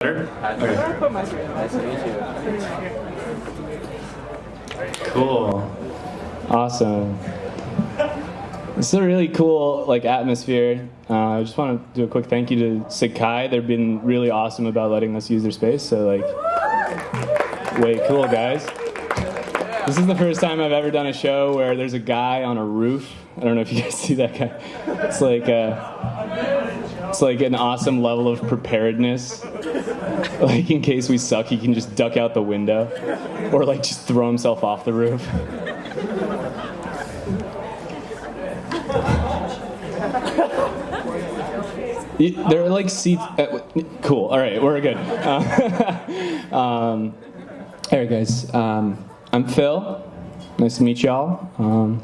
Okay. Nice to meet you. Cool. Awesome. This is a really cool atmosphere. I just want to do a quick thank you to Sakai. They've been really awesome about letting us use their space. So way cool, guys. This is the first time I've ever done a show where there's a guy on a roof. I don't know if you guys see that guy. It's like an awesome level of preparedness. In case we suck, he can just duck out the window or just throw himself off the roof. There are seats. Cool. All right, we're good. All right, guys. I'm Phil. Nice to meet y'all. I'm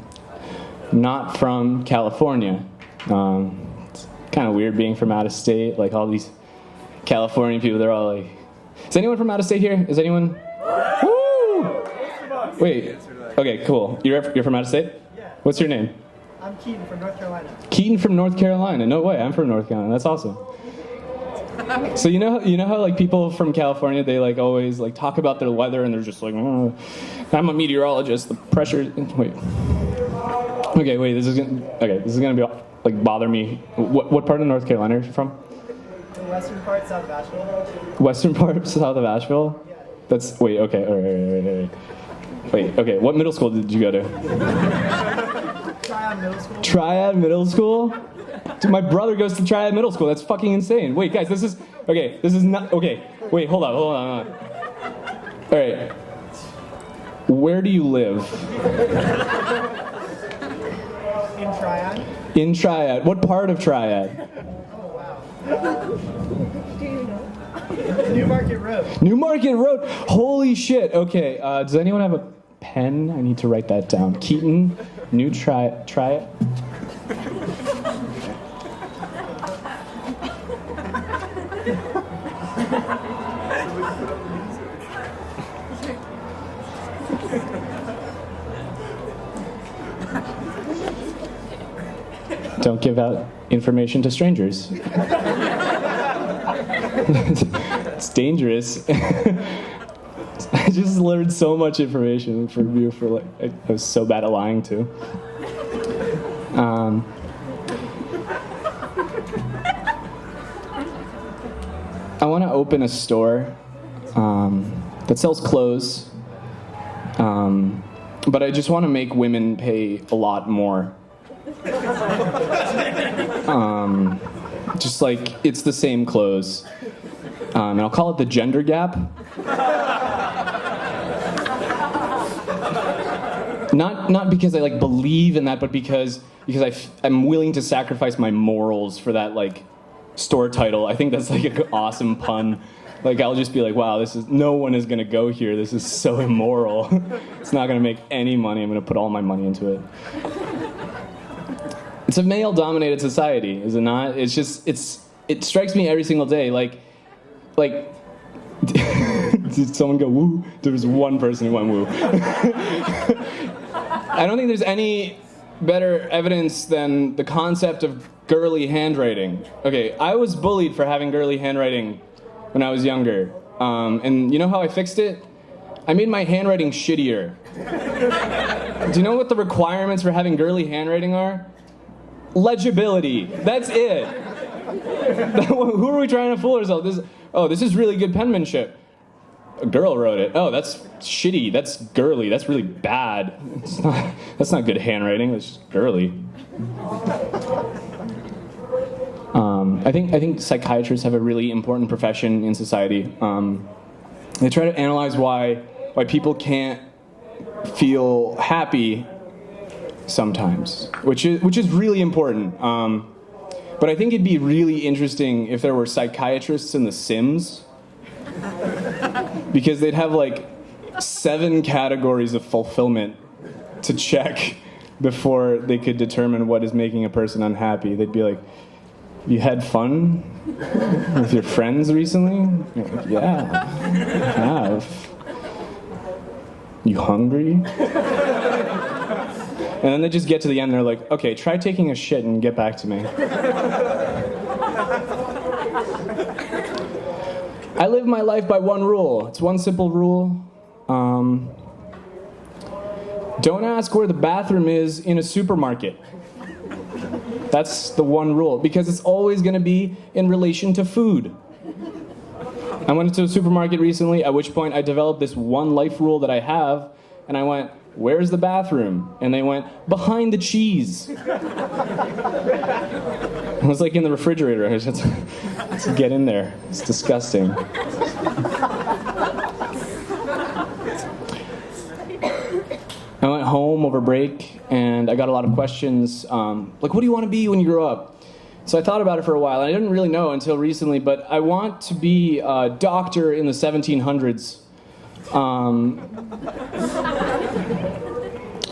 not from California. It's kind of weird being from out of state. All these California people, they're all is anyone from out of state here? Is anyone? Woo! Wait. Okay, cool. You're from out of state? Yeah. What's your name? I'm Keaton from North Carolina. Keaton from North Carolina. No way. I'm from North Carolina. That's awesome. So you know how people from California, they always talk about their weather and they're just oh, I'm a meteorologist. The pressure. Wait. Okay. This is gonna be bother me. What part of North Carolina are you from? The western part, south of Asheville. Western part, south of Asheville. Yeah. That's wait. Okay. All right. Wait. Okay. What middle school did you go to? Triad Middle School. Triad Middle School? Dude, my brother goes to Triad Middle School. That's fucking insane. Wait, guys, this is not, okay. Wait, hold on. All right. Where do you live? In Triad. In Triad. What part of Triad? Oh, wow. New Market Road. New Market Road. Holy shit. Okay, does anyone have a pen? I need to write that down. Keaton, New Triad. Don't give out information to strangers. It's dangerous. I just learned so much information from you I was so bad at lying too. I want to open a store that sells clothes, but I just want to make women pay a lot more. Just it's the same clothes. And I'll call it the gender gap. Not because I believe in that, but because I'm willing to sacrifice my morals for that store title. I think that's an awesome pun. I'll just be wow, no one is gonna go here. This is so immoral. It's not gonna make any money. I'm gonna put all my money into it. It's a male-dominated society, is it not? It strikes me every single day. Did someone go woo? There was one person who went woo. I don't think there's any better evidence than the concept of girly handwriting. Okay, I was bullied for having girly handwriting when I was younger. And you know how I fixed it? I made my handwriting shittier. Do you know what the requirements for having girly handwriting are? Legibility. That's it. Who are we trying to fool ourselves? This is really good penmanship. A girl wrote it. Oh, that's shitty. That's girly. That's really bad. That's not good handwriting. That's just girly. I think psychiatrists have a really important profession in society. They try to analyze why people can't feel happy sometimes, which is really important. But I think it'd be really interesting if there were psychiatrists in The Sims, because they'd have 7 categories of fulfillment to check before they could determine what is making a person unhappy. They'd be you had fun with your friends recently? Yeah, I have. You hungry? And then they just get to the end and they're okay, try taking a shit and get back to me. I live my life by one rule. It's one simple rule. Don't ask where the bathroom is in a supermarket. That's the one rule, because it's always going to be in relation to food. I went into a supermarket recently, at which point I developed this one life rule that I have, and I went, "Where's the bathroom?" And they went, "Behind the cheese." I was like in the refrigerator. I was just, let's get in there. It's disgusting. I went home over break, and I got a lot of questions, like, what do you want to be when you grow up? So I thought about it for a while, and I didn't really know until recently, but I want to be a doctor in the 1700s.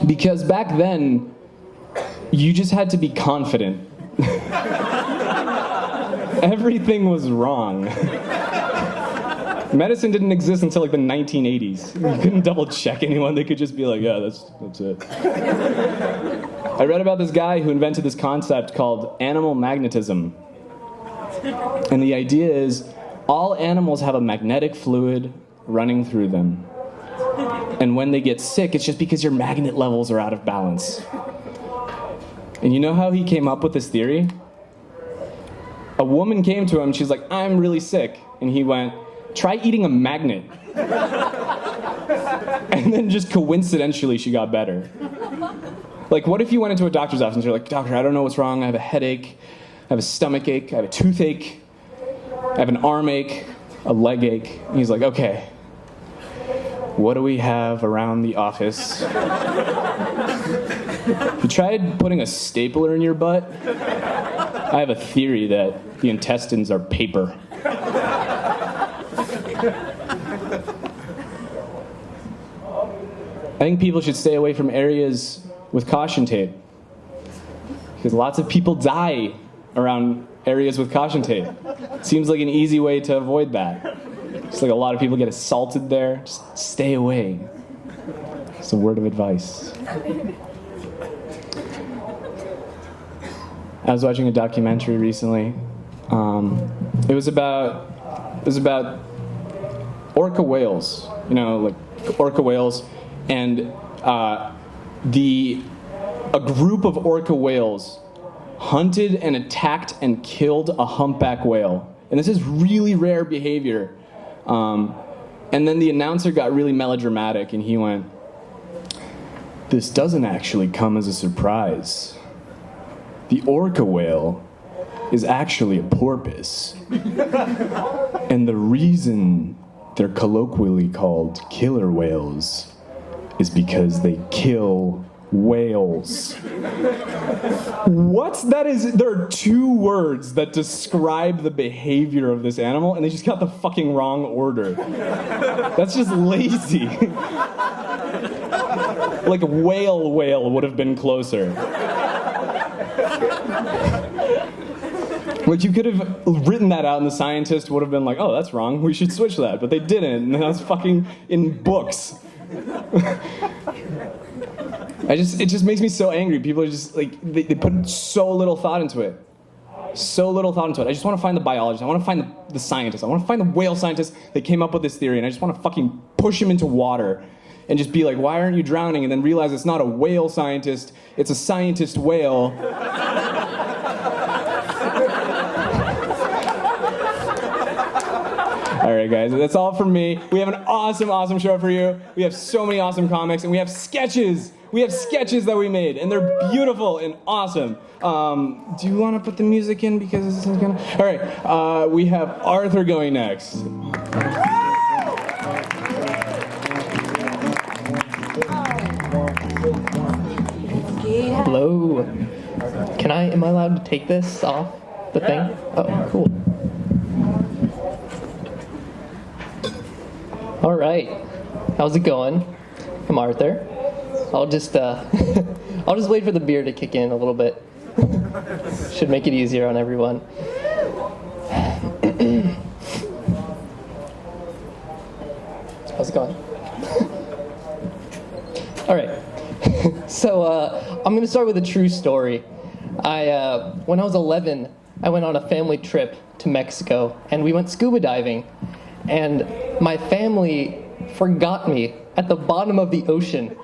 Because back then, you just had to be confident. Everything was wrong. Medicine didn't exist until like the 1980s. You couldn't double check anyone. They could just be like, yeah, that's it. I read about this guy who invented this concept called animal magnetism. And the idea is all animals have a magnetic fluid running through them. And when they get sick, it's just because your magnet levels are out of balance. And you know how he came up with this theory? A woman came to him, she's like, "I'm really sick." And he went, "Try eating a magnet." And then just coincidentally, she got better. Like, what if you went into a doctor's office and you're like, "Doctor, I don't know what's wrong. I have a headache, I have a stomach ache, I have a toothache, I have an arm ache, a leg ache." And he's like, "Okay, what do we have around the office?" You tried putting a stapler in your butt? I have a theory that the intestines are paper. I think people should stay away from areas with caution tape, because lots of people die around areas with caution tape. Seems like an easy way to avoid that. Just like a lot of people get assaulted there. Just stay away. It's a word of advice. I was watching a documentary recently. It was about orca whales. You know, like orca whales, and a group of orca whales hunted and attacked and killed a humpback whale. And this is really rare behavior. And then the announcer got really melodramatic, and he went, "This doesn't actually come as a surprise. The orca whale is actually a porpoise. And the reason they're colloquially called killer whales is because they kill whales." What? There are two words that describe the behavior of this animal, and they just got the fucking wrong order. That's just lazy. Like whale would have been closer. Like, you could have written that out and the scientist would have been like, "Oh, that's wrong, we should switch that." But they didn't, and that's fucking in books. It just makes me so angry. People are just like, they put so little thought into it. So little thought into it. I just want to find the biologist. I want to find the scientist. I want to find the whale scientist that came up with this theory, and I just want to fucking push him into water and just be like, "Why aren't you drowning?" And then realize it's not a whale scientist, it's a scientist whale. All right, guys, that's all from me. We have an awesome show for you. We have so many awesome comics, and we have sketches. We have sketches that we made, and they're beautiful and awesome. Do you want to put the music in, because this is gonna... All right, we have Arthur going next. Hello. Am I allowed to take this off the thing? Oh, cool. All right. How's it going? I'm Arthur. I'll just wait for the beer to kick in a little bit. Should make it easier on everyone. How's it going? All right. So I'm going to start with a true story. When I was 11, I went on a family trip to Mexico, and we went scuba diving. and my family forgot me at the bottom of the ocean.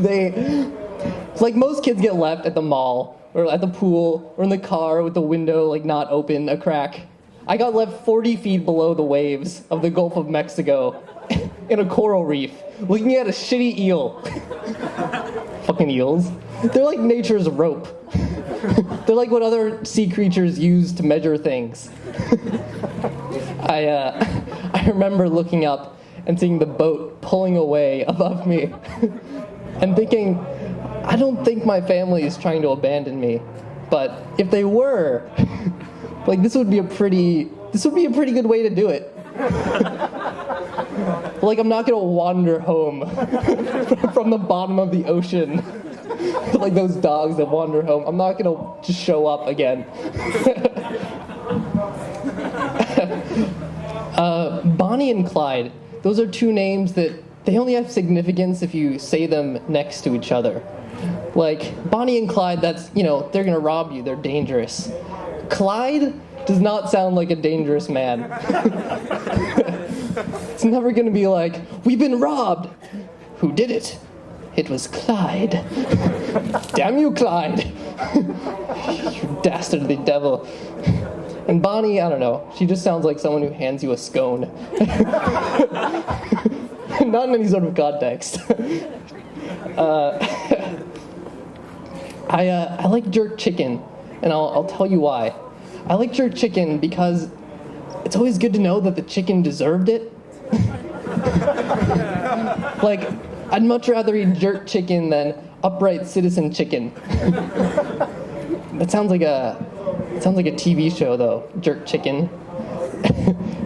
It's like most kids get left at the mall, or at the pool, or in the car with the window like not open, a crack. I got left 40 feet below the waves of the Gulf of Mexico in a coral reef, looking at a shitty eel. Fucking eels. They're like nature's rope. They're like what other sea creatures use to measure things. I remember looking up and seeing the boat pulling away above me and thinking, I don't think my family is trying to abandon me, but if they were, like this would be a pretty good way to do it. Like I'm not gonna wander home from the bottom of the ocean like those dogs that wander home. I'm not gonna just show up again. Bonnie and Clyde, those are two names that they only have significance if you say them next to each other. Like, Bonnie and Clyde, that's, you know, they're gonna rob you, they're dangerous. Clyde does not sound like a dangerous man. It's never gonna be like, we've been robbed. Who did it? It was Clyde. Damn you, Clyde. You dastardly devil. And Bonnie, I don't know, she just sounds like someone who hands you a scone. Not in any sort of context. I like jerk chicken, and I'll tell you why. I like jerk chicken because it's always good to know that the chicken deserved it. Like, I'd much rather eat jerk chicken than upright citizen chicken. That sounds like a TV show though, jerk chicken.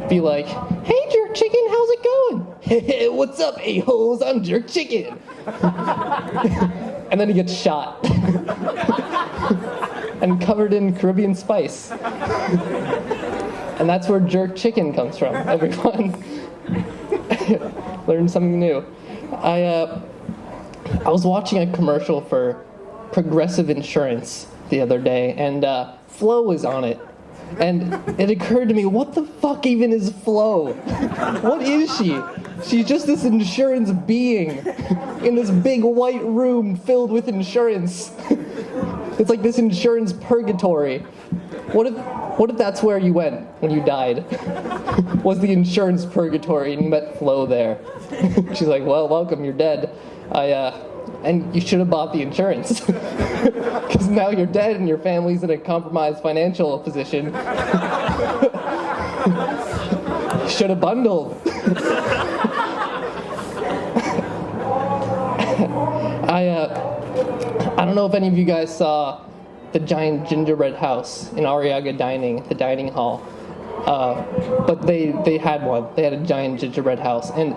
Be like, hey jerk chicken, how's it going? Hey, what's up, a-holes? I'm jerk chicken. And then he gets shot. And covered in Caribbean spice. And that's where jerk chicken comes from, everyone. Learn something new. I was watching a commercial for Progressive Insurance the other day, and Flo was on it. And it occurred to me, what the fuck even is Flo? What is she? She's just this insurance being in this big white room filled with insurance. It's like this insurance purgatory. What if that's where you went when you died? Was the insurance purgatory and you met Flo there? She's like, well, welcome, you're dead. And you should have bought the insurance. Because now you're dead and your family's in a compromised financial position. You should have bundled. I don't know if any of you guys saw the giant gingerbread house in Arriaga Dining, the dining hall. But they had one. They had a giant gingerbread house. And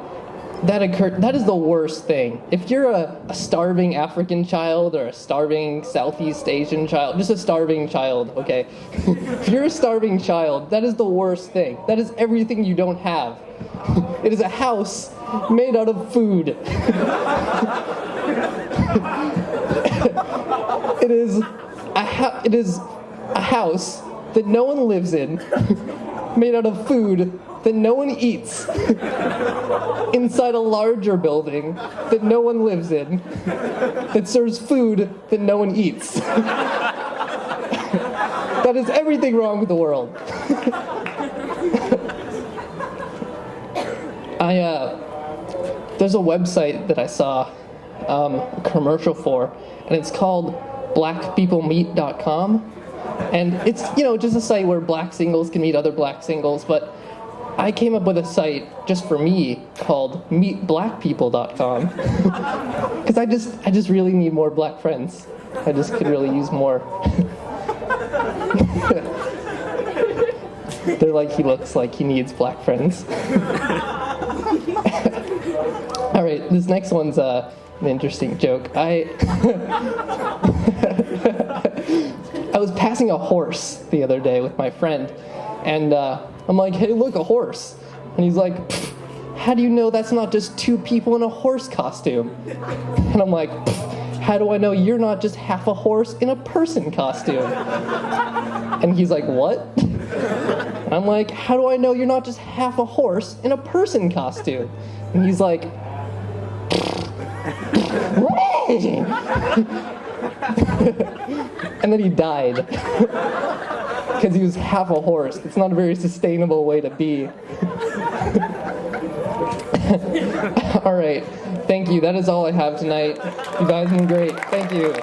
that is the worst thing. If you're a starving African child or a starving Southeast Asian child, just a starving child, okay? If you're a starving child, that is the worst thing. That is everything you don't have. It is a house made out of food. It is a house that no one lives in, made out of food that no one eats, inside a larger building that no one lives in, that serves food that no one eats. That is everything wrong with the world. There's a website that I saw a commercial for, and it's called blackpeoplemeet.com. And it's, just a site where black singles can meet other black singles, but I came up with a site just for me called meetblackpeople.com. Because I just really need more black friends. I just could really use more. They're like, he looks like he needs black friends. All right, this next one's an interesting joke. I was passing a horse the other day with my friend, and I'm like, hey, look, a horse. And he's like, how do you know that's not just two people in a horse costume? And I'm like, how do I know you're not just half a horse in a person costume? And he's like, what? I'm like, how do I know you're not just half a horse in a person costume? And he's like, and then he died. Because he was half a horse. It's not a very sustainable way to be. All right. Thank you. That is all I have tonight. You guys have been great. Thank you.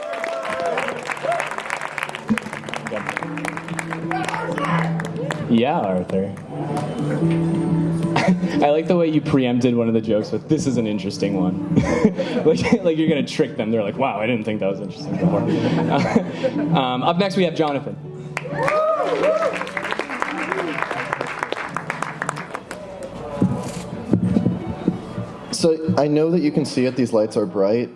Yeah, Arthur. I like the way you preempted one of the jokes with, this is an interesting one. like you're going to trick them. They're like, wow, I didn't think that was interesting before. Up next, we have Jonathan. So I know that you can see it, these lights are bright,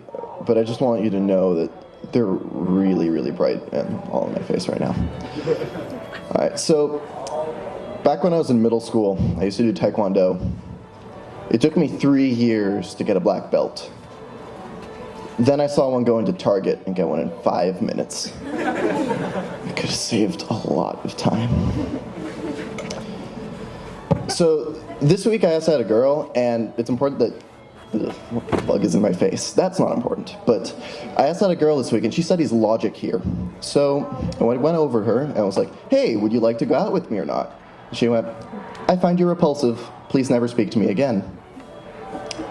but I just want you to know that they're really, really bright and all in my face right now. All right, so back when I was in middle school, I used to do Taekwondo. It took me 3 years to get a black belt. Then I saw one go into Target and get one in 5 minutes. I could have saved a lot of time. So this week I asked out a girl, and it's important that what the bug is in my face. That's not important. But I asked out a girl this week, and she studies logic here. So I went over her, and I was like, hey, would you like to go out with me or not? She went, I find you repulsive. Please never speak to me again.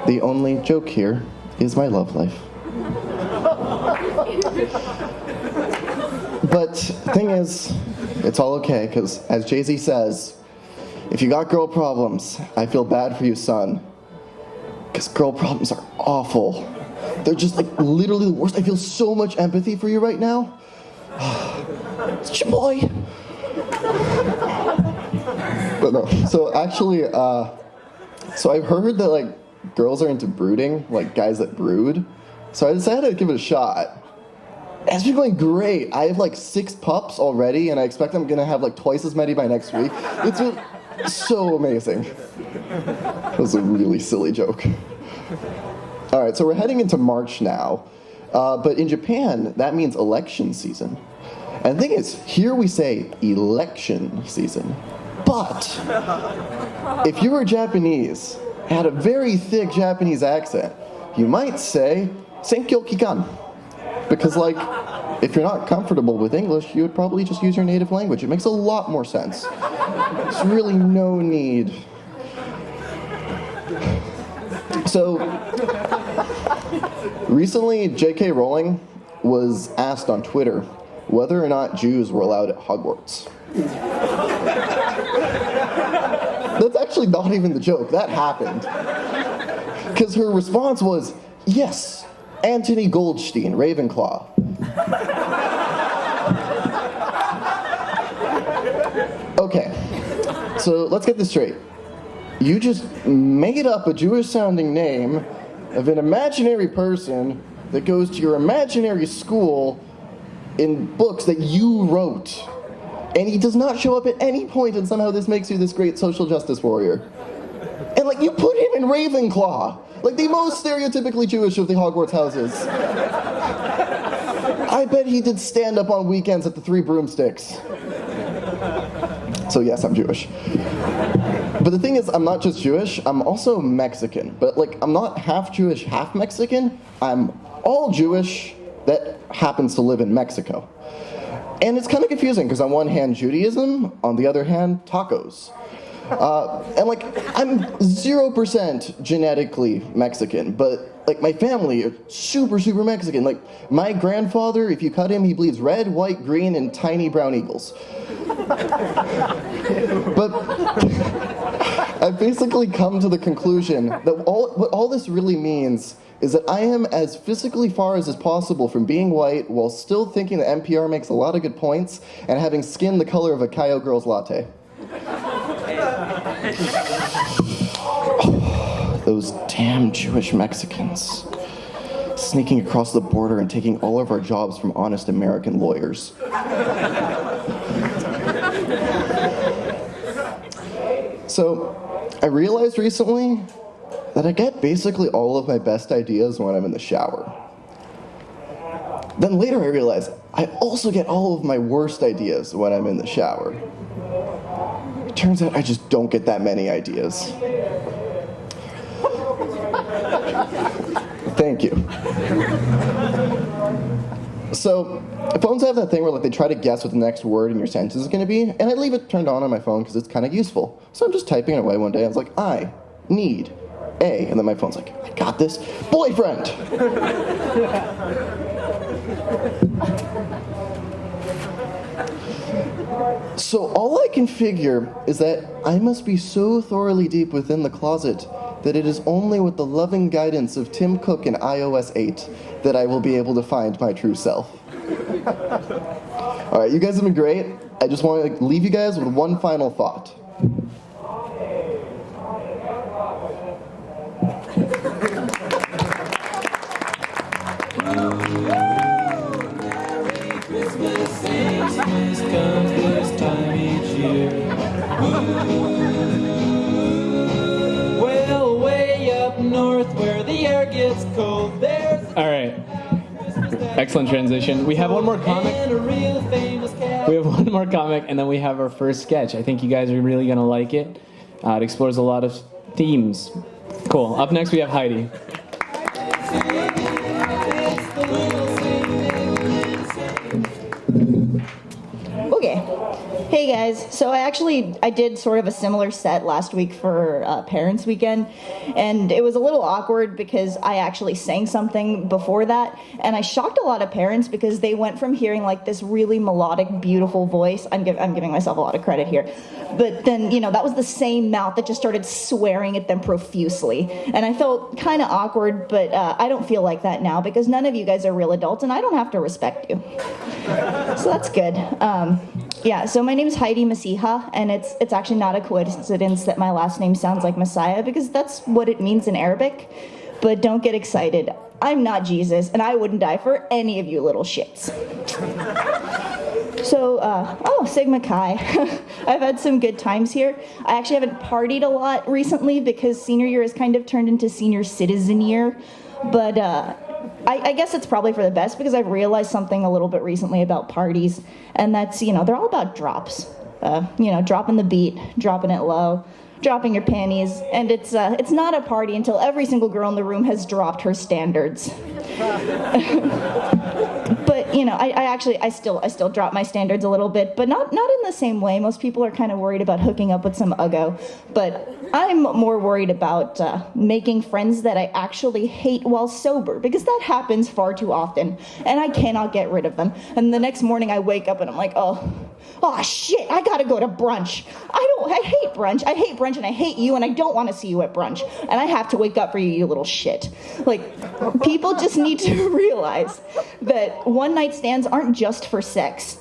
The only joke here is my love life. But thing is, it's all okay, because as Jay-Z says, if you got girl problems, I feel bad for you, son. Because girl problems are awful. They're just like literally the worst. I feel so much empathy for you right now. It's your boy. But no, so actually, so I've heard that like girls are into brooding, like guys that brood. So I decided to give it a shot. It's been going great. I have like 6 pups already, and I expect I'm gonna have like twice as many by next week. It's been so amazing. That was a really silly joke. All right, so we're heading into March now, but in Japan, that means election season. And the thing is, here we say election season. But if you were Japanese, had a very thick Japanese accent, you might say Senkyo Kikan. Because, like, if you're not comfortable with English, you would probably just use your native language. It makes a lot more sense. There's really no need. So, recently, J.K. Rowling was asked on Twitter whether or not Jews were allowed at Hogwarts. That's actually not even the joke. That happened. Because her response was, yes, Anthony Goldstein, Ravenclaw. Okay, so let's get this straight. You just made up a Jewish-sounding name of an imaginary person that goes to your imaginary school in books that you wrote. And he does not show up at any point, and somehow this makes you this great social justice warrior. And, like, you put him in Ravenclaw. Like, the most stereotypically Jewish of the Hogwarts houses. I bet he did stand-up on weekends at the Three Broomsticks. So yes, I'm Jewish. But the thing is, I'm not just Jewish, I'm also Mexican. But, like, I'm not half Jewish, half Mexican. I'm all Jewish that happens to live in Mexico. And it's kind of confusing, because on one hand, Judaism, on the other hand, tacos. And like, I'm 0% genetically Mexican, but like my family are super, super Mexican. Like my grandfather, if you cut him, he bleeds red, white, green, and tiny brown eagles. But I've basically come to the conclusion that what all this really means is that I am as physically far as is possible from being white while still thinking that NPR makes a lot of good points and having skin the color of a Kaio girl's latte. Those damn Jewish Mexicans. Sneaking across the border and taking all of our jobs from honest American lawyers. So, I realized recently that I get basically all of my best ideas when I'm in the shower. Then later I realized I also get all of my worst ideas when I'm in the shower. turns out I just don't get that many ideas. Thank you. So, phones have that thing where like they try to guess what the next word in your sentence is going to be, and I leave it turned on my phone because it's kind of useful. So I'm just typing it away one day, and I was like, I need a, and then my phone's like, I got this, boyfriend! So all I can figure is that I must be so thoroughly deep within the closet that it is only with the loving guidance of Tim Cook and iOS 8 that I will be able to find my true self. All right, you guys have been great. I just want to leave you guys with one final thought. Christmas comes this time each year. Well, way up north where the air gets cold, there's All right. Excellent transition. We have one more comic. and a real famous cat. We have one more comic, and then we have our first sketch. I think you guys are really gonna like it. It explores a lot of themes. Cool. Up next, we have Heidi. Okay. Hey guys, so I did sort of a similar set last week for Parents Weekend, and it was a little awkward because I actually sang something before that, and I shocked a lot of parents because they went from hearing like this really melodic, beautiful voice. I'm giving myself a lot of credit here, but then that was the same mouth that just started swearing at them profusely, and I felt kind of awkward, but I don't feel like that now because none of you guys are real adults, and I don't have to respect you. So that's good. Yeah, so my name is Heidi Masiha, and it's actually not a coincidence that my last name sounds like Messiah, because that's what it means in Arabic. But don't get excited. I'm not Jesus, and I wouldn't die for any of you little shits. So, Sigma Chi. I've had some good times here. I actually haven't partied a lot recently because senior year has kind of turned into senior citizen year. But I guess it's probably for the best because I've realized something a little bit recently about parties, and that's, they're all about drops. Dropping the beat, dropping it low, dropping your panties, and it's not a party until every single girl in the room has dropped her standards. But I still drop my standards a little bit, but not in the same way. Most people are kind of worried about hooking up with some uggo, but I'm more worried about making friends that I actually hate while sober, because that happens far too often, and I cannot get rid of them. And the next morning I wake up and I'm like, oh shit, I gotta go to brunch. I hate brunch. I hate brunch, and I hate you, and I don't want to see you at brunch. And I have to wake up for you, you little shit. Like, people just need to realize that one-night stands aren't just for sex.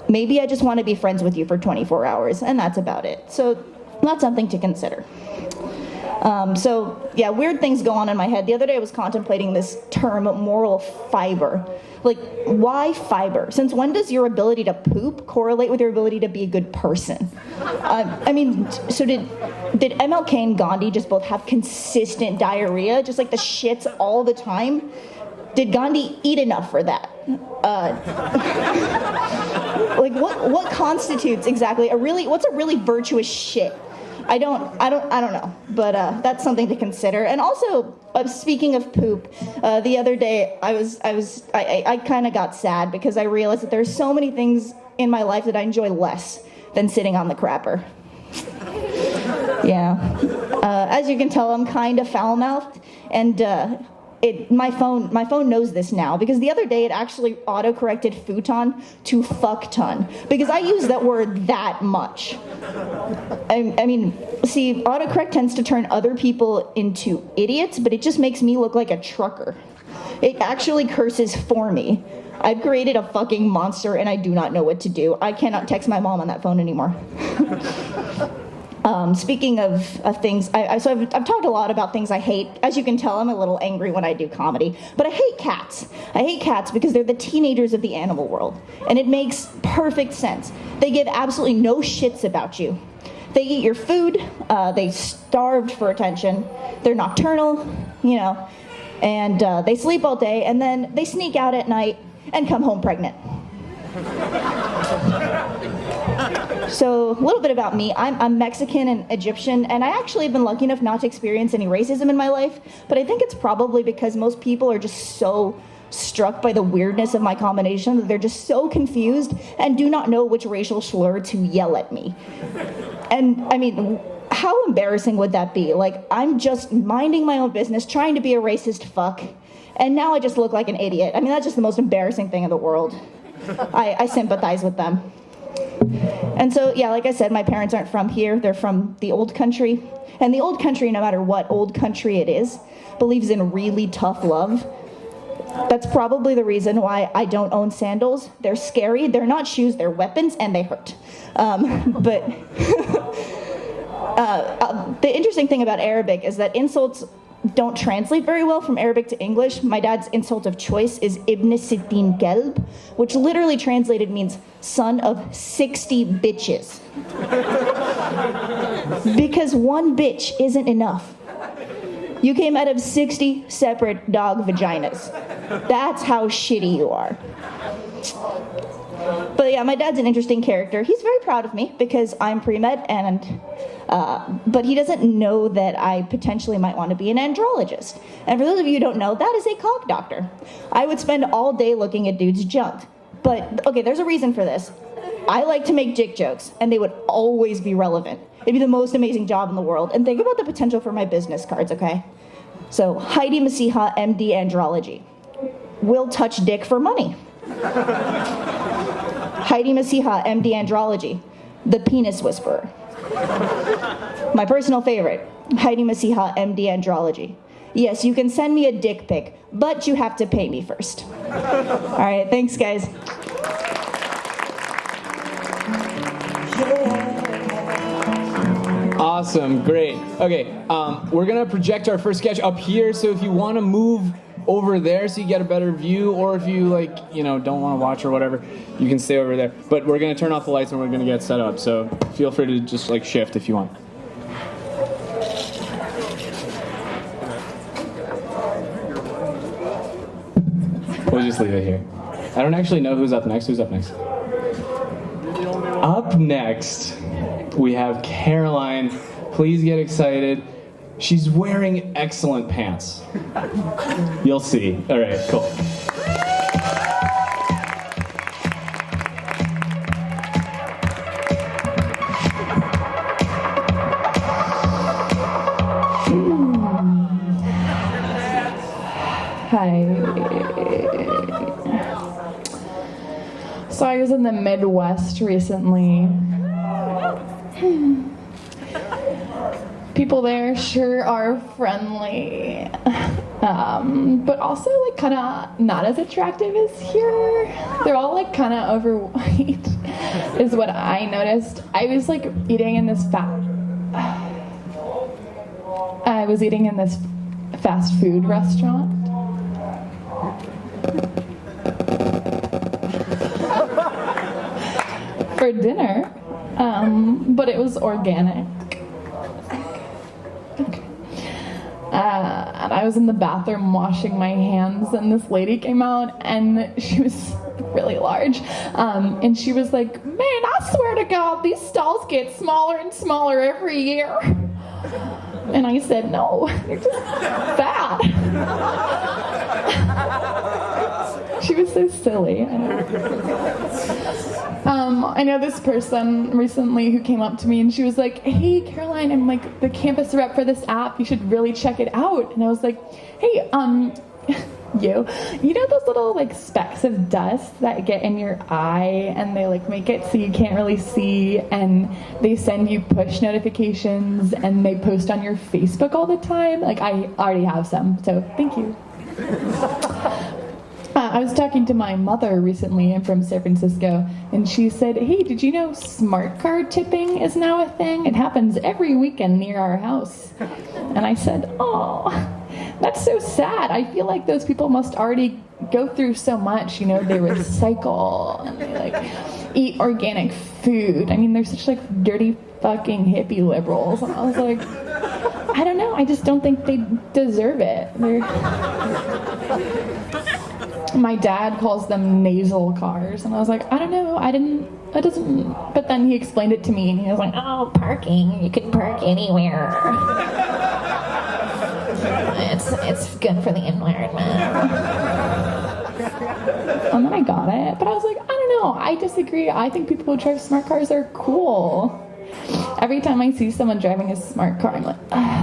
Maybe I just want to be friends with you for 24 hours, and that's about it. So that's something to consider. Weird things go on in my head. The other day I was contemplating this term, moral fiber. Like, why fiber? Since when does your ability to poop correlate with your ability to be a good person? So did MLK and Gandhi just both have consistent diarrhea, just like the shits all the time? Did Gandhi eat enough for that? What constitutes exactly what's a really virtuous shit? I don't know, but that's something to consider. And also, speaking of poop, the other day I kind of got sad because I realized that there's so many things in my life that I enjoy less than sitting on the crapper. Yeah, as you can tell, I'm kind of foul-mouthed, and my phone knows this now, because the other day it actually auto-corrected futon to fuckton, because I use that word that much. See, autocorrect tends to turn other people into idiots, but it just makes me look like a trucker. It actually curses for me. I've created a fucking monster, and I do not know what to do. I cannot text my mom on that phone anymore. Speaking of things, I've talked a lot about things I hate. As you can tell, I'm a little angry when I do comedy. But I hate cats. I hate cats because they're the teenagers of the animal world. And it makes perfect sense. They give absolutely no shits about you. They eat your food. They starved for attention. They're nocturnal, and they sleep all day. And then they sneak out at night and come home pregnant. So, a little bit about me. I'm Mexican and Egyptian, and I actually have been lucky enough not to experience any racism in my life, but I think it's probably because most people are just so struck by the weirdness of my combination that they're just so confused and do not know which racial slur to yell at me. And, I mean, how embarrassing would that be? Like, I'm just minding my own business, trying to be a racist fuck, and now I just look like an idiot. I mean, that's just the most embarrassing thing in the world. I sympathize with them. And so, yeah, like I said, my parents aren't from here. They're from the old country. And the old country, no matter what old country it is, believes in really tough love. That's probably the reason why I don't own sandals. They're scary. They're not shoes. They're weapons, and they hurt. But the interesting thing about Arabic is that insults don't translate very well from Arabic to English. My dad's insult of choice is Ibn Sittin Kelb, which literally translated means son of 60 bitches. Because one bitch isn't enough. You came out of 60 separate dog vaginas. That's how shitty you are. But yeah, my dad's an interesting character. He's very proud of me because I'm pre-med, but he doesn't know that I potentially might want to be an andrologist. And for those of you who don't know, that is a cock doctor. I would spend all day looking at dudes' junk. But, okay, there's a reason for this. I like to make dick jokes, and they would always be relevant. It'd be the most amazing job in the world. And think about the potential for my business cards, okay? So, Heidi Masiha, MD Andrology. Will touch dick for money. Heidi Masiha, MD Andrology. The Penis Whisperer. My personal favorite, Heidi Masiha, MD Andrology. Yes, you can send me a dick pic, but you have to pay me first. All right, thanks, guys. Awesome, great. Okay, we're gonna project our first sketch up here, so if you wanna move over there so you get a better view, or if you don't wanna watch or whatever, you can stay over there. But we're gonna turn off the lights and we're gonna get set up, so feel free to just shift if you want. We'll just leave it here. I don't actually know who's up next. Who's up next? Up next, we have Caroline. Please get excited. She's wearing excellent pants. You'll see. All right, cool. Hi. So I was in the Midwest recently. People there sure are friendly, but also kind of not as attractive as here. They're all kind of overweight, is what I noticed. I was eating in this fast food restaurant. For dinner, but it was organic. Okay. And I was in the bathroom washing my hands, and this lady came out, and she was really large, and she was like, "Man, I swear to God, these stalls get smaller and smaller every year." And I said, "No, you're just fat." She was so silly. I know this person recently who came up to me and she was like, "Hey, Caroline, I'm the campus rep for this app. You should really check it out." And I was like, "Hey, you know those little specks of dust that get in your eye and they make it so you can't really see, and they send you push notifications and they post on your Facebook all the time? I already have some, so thank you." I was talking to my mother recently. I'm from San Francisco, and she said, "Hey, did you know smart card tipping is now a thing? It happens every weekend near our house." And I said, "Oh, that's so sad. I feel like those people must already go through so much. They recycle and they eat organic food. I mean, they're such dirty fucking hippie liberals." And I was like, I don't know. I just don't think they deserve it. My dad calls them nasal cars, and I was like, I don't know, it doesn't. But then he explained it to me, and he was like, oh, parking, you can park anywhere. It's good for the environment. And then I got it, but I was like, I don't know, I disagree. I think people who drive smart cars are cool. Every time I see someone driving a smart car, I'm like,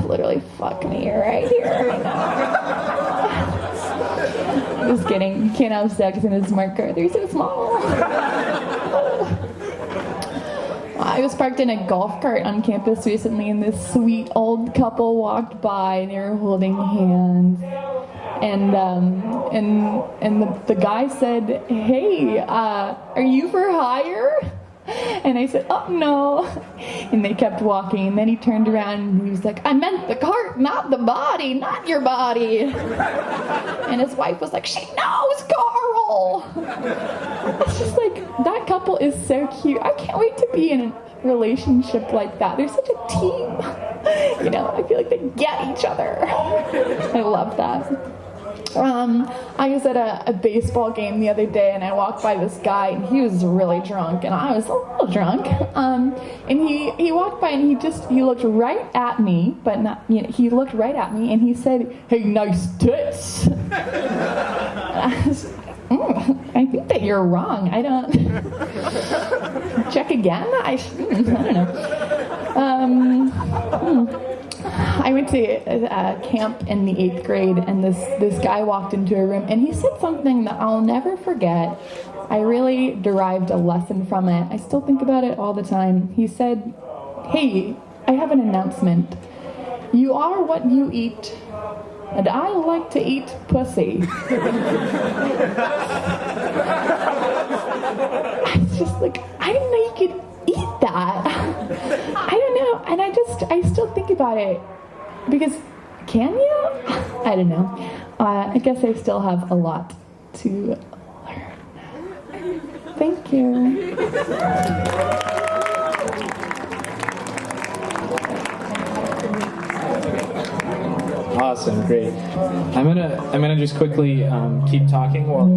literally, fuck me right here, right now. Just kidding. You can't have sex in a smart car. They're so small. I was parked in a golf cart on campus recently, and this sweet old couple walked by, and they were holding hands. And the guy said, "Hey, are you for hire?" And I said, "Oh, no." And they kept walking. And then he turned around and he was like, "I meant the cart, not the body, not your body." And his wife was like, "She knows, Carl." It's just like, that couple is so cute. I can't wait to be in a relationship like that. They're such a team. You know, I feel like they get each other. I love that. I was at a baseball game the other day, and I walked by this guy, and he was really drunk, and I was a little drunk. And he walked by, and he looked right at me, but not, you know, he looked right at me, and he said, "Hey, nice tits." And I was like, I think that you're wrong. I don't. Check again? I don't know. I went to camp in the 8th grade, and this guy walked into a room, and he said something that I'll never forget. I really derived a lesson from it. I still think about it all the time. He said, "Hey, I have an announcement. You are what you eat, and I like to eat pussy." I was just like, I didn't know you could eat that. I don't know, and I still think about it, because can you? I don't know. I guess I still have a lot to learn. Thank you. Awesome, great. I'm gonna just quickly keep talking while.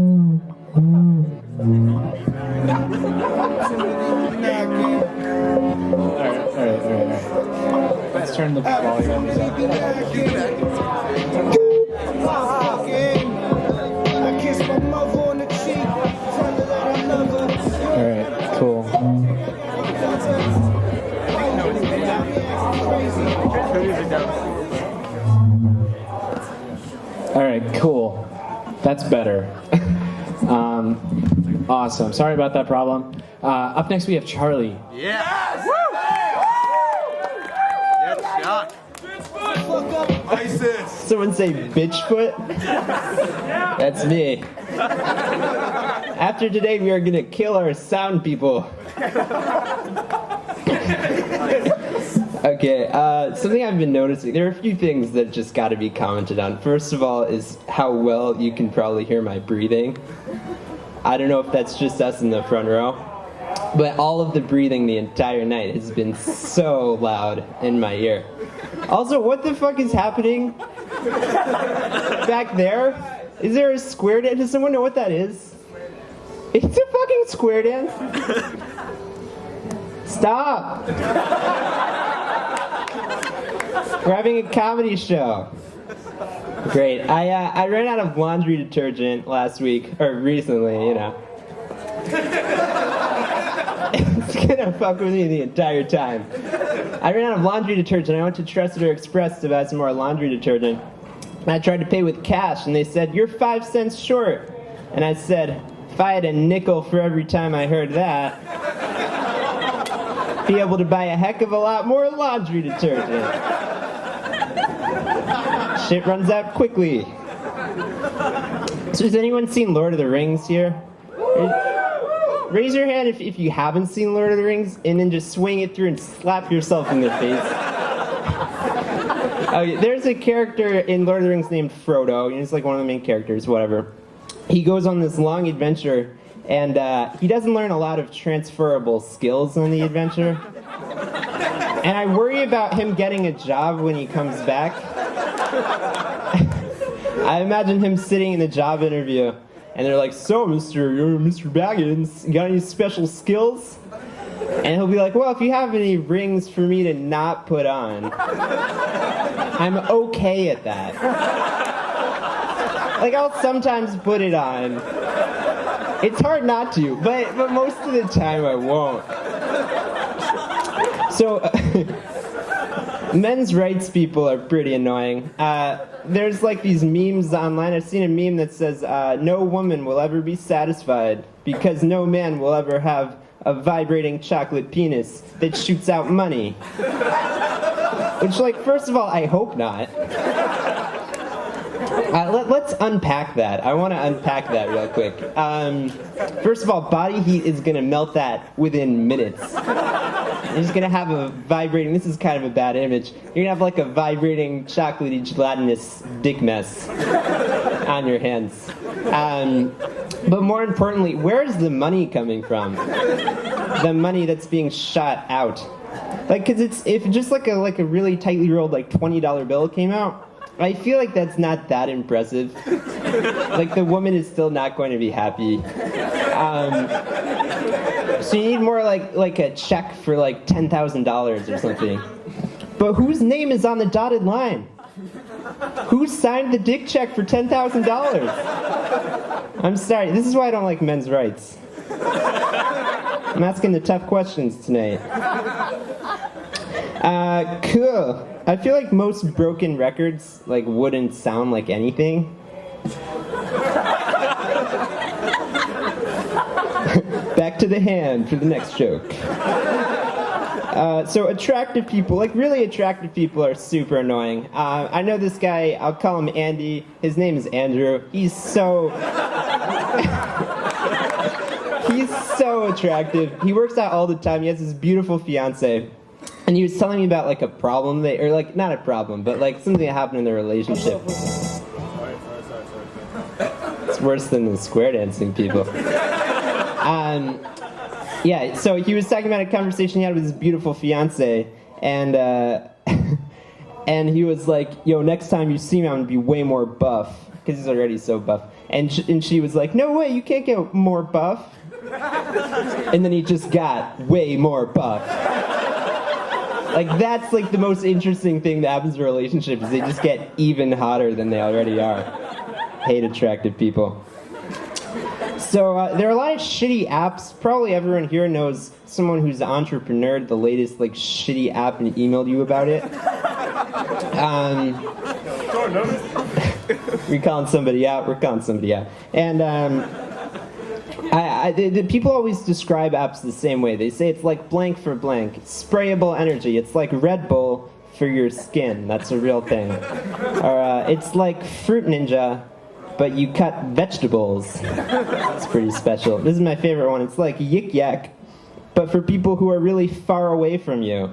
All right. Let's turn the volume down. All right, cool. All right, cool. That's better. Awesome. Sorry about that problem. Up next we have Charlie. Yes! Woo! Get shot. ISIS. Someone say bitchfoot? That's me. After today, we are gonna kill our sound people. Okay, something I've been noticing, there are a few things that just gotta be commented on. First of all is how well you can probably hear my breathing. I don't know if that's just us in the front row, but all of the breathing the entire night has been so loud in my ear. Also, what the fuck is happening back there? Is there a square dance? Does someone know what that is? It's a fucking square dance. Stop. We're having a comedy show. Great. I ran out of laundry detergent last week, or recently, you know. It's gonna fuck with me the entire time. I ran out of laundry detergent. I went to Treseder Express to buy some more laundry detergent. And I tried to pay with cash, and they said, "You're 5 cents short." And I said, if I had a nickel for every time I heard that, be able to buy a heck of a lot more laundry detergent. Shit runs out quickly. So has anyone seen Lord of the Rings here? Raise your hand if you haven't seen Lord of the Rings, and then just swing it through and slap yourself in the face. Okay, there's a character in Lord of the Rings named Frodo. He's like one of the main characters, whatever. He goes on this long adventure, and he doesn't learn a lot of transferable skills on the adventure. And I worry about him getting a job when he comes back. I imagine him sitting in the job interview, And they're like, so, you're Mr. Baggins, you got any special skills? And he'll be like, well, if you have any rings for me to not put on, I'm okay at that. Like, I'll sometimes put it on. It's hard not to, but most of the time I won't. So, men's rights people are pretty annoying. There's like these memes online. I've seen a meme that says, no woman will ever be satisfied because no man will ever have a vibrating chocolate penis that shoots out money. Which, like, first of all, I hope not. Let's unpack that. I want to unpack that real quick. First of all, body heat is going to melt that within minutes. You're just going to have a vibrating, this is kind of a bad image, you're going to have like a vibrating, chocolatey, gelatinous dick mess on your hands. But more importantly, where's the money coming from? The money that's being shot out. Like, cause if just like a really tightly rolled like $20 bill came out, I feel like that's not that impressive. Like, the woman is still not going to be happy. So you need more like a check for like $10,000 or something. But whose name is on the dotted line? Who signed the dick check for $10,000? I'm sorry, this is why I don't like men's rights. I'm asking the tough questions tonight. Cool. I feel like most broken records like wouldn't sound like anything. Back to the hand for the next joke. So attractive people, like really attractive people, are super annoying. I know this guy, I'll call him Andy. His name is Andrew. He's so attractive. He works out all the time. He has this beautiful fiance. And he was telling me about like a problem or like not a problem, but like something that happened in their relationship. It's worse than the square dancing people. Yeah, so he was talking about a conversation he had with his beautiful fiance, and and he was like, yo, next time you see me, I'm gonna be way more buff, because he's already so buff. And she was like, no way, you can't get more buff. And then he just got way more buff. Like, that's like the most interesting thing that happens in a relationship, is they just get even hotter than they already are. Hate attractive people. So there are a lot of shitty apps. Probably everyone here knows someone who's an entrepreneur, the latest like shitty app, and emailed you about it. We're calling somebody out. And the people always describe apps the same way. They say it's like blank for blank. Sprayable energy. It's like Red Bull for your skin. That's a real thing. Or it's like Fruit Ninja, but you cut vegetables. It's pretty special. This is my favorite one. It's like Yik Yak, but for people who are really far away from you.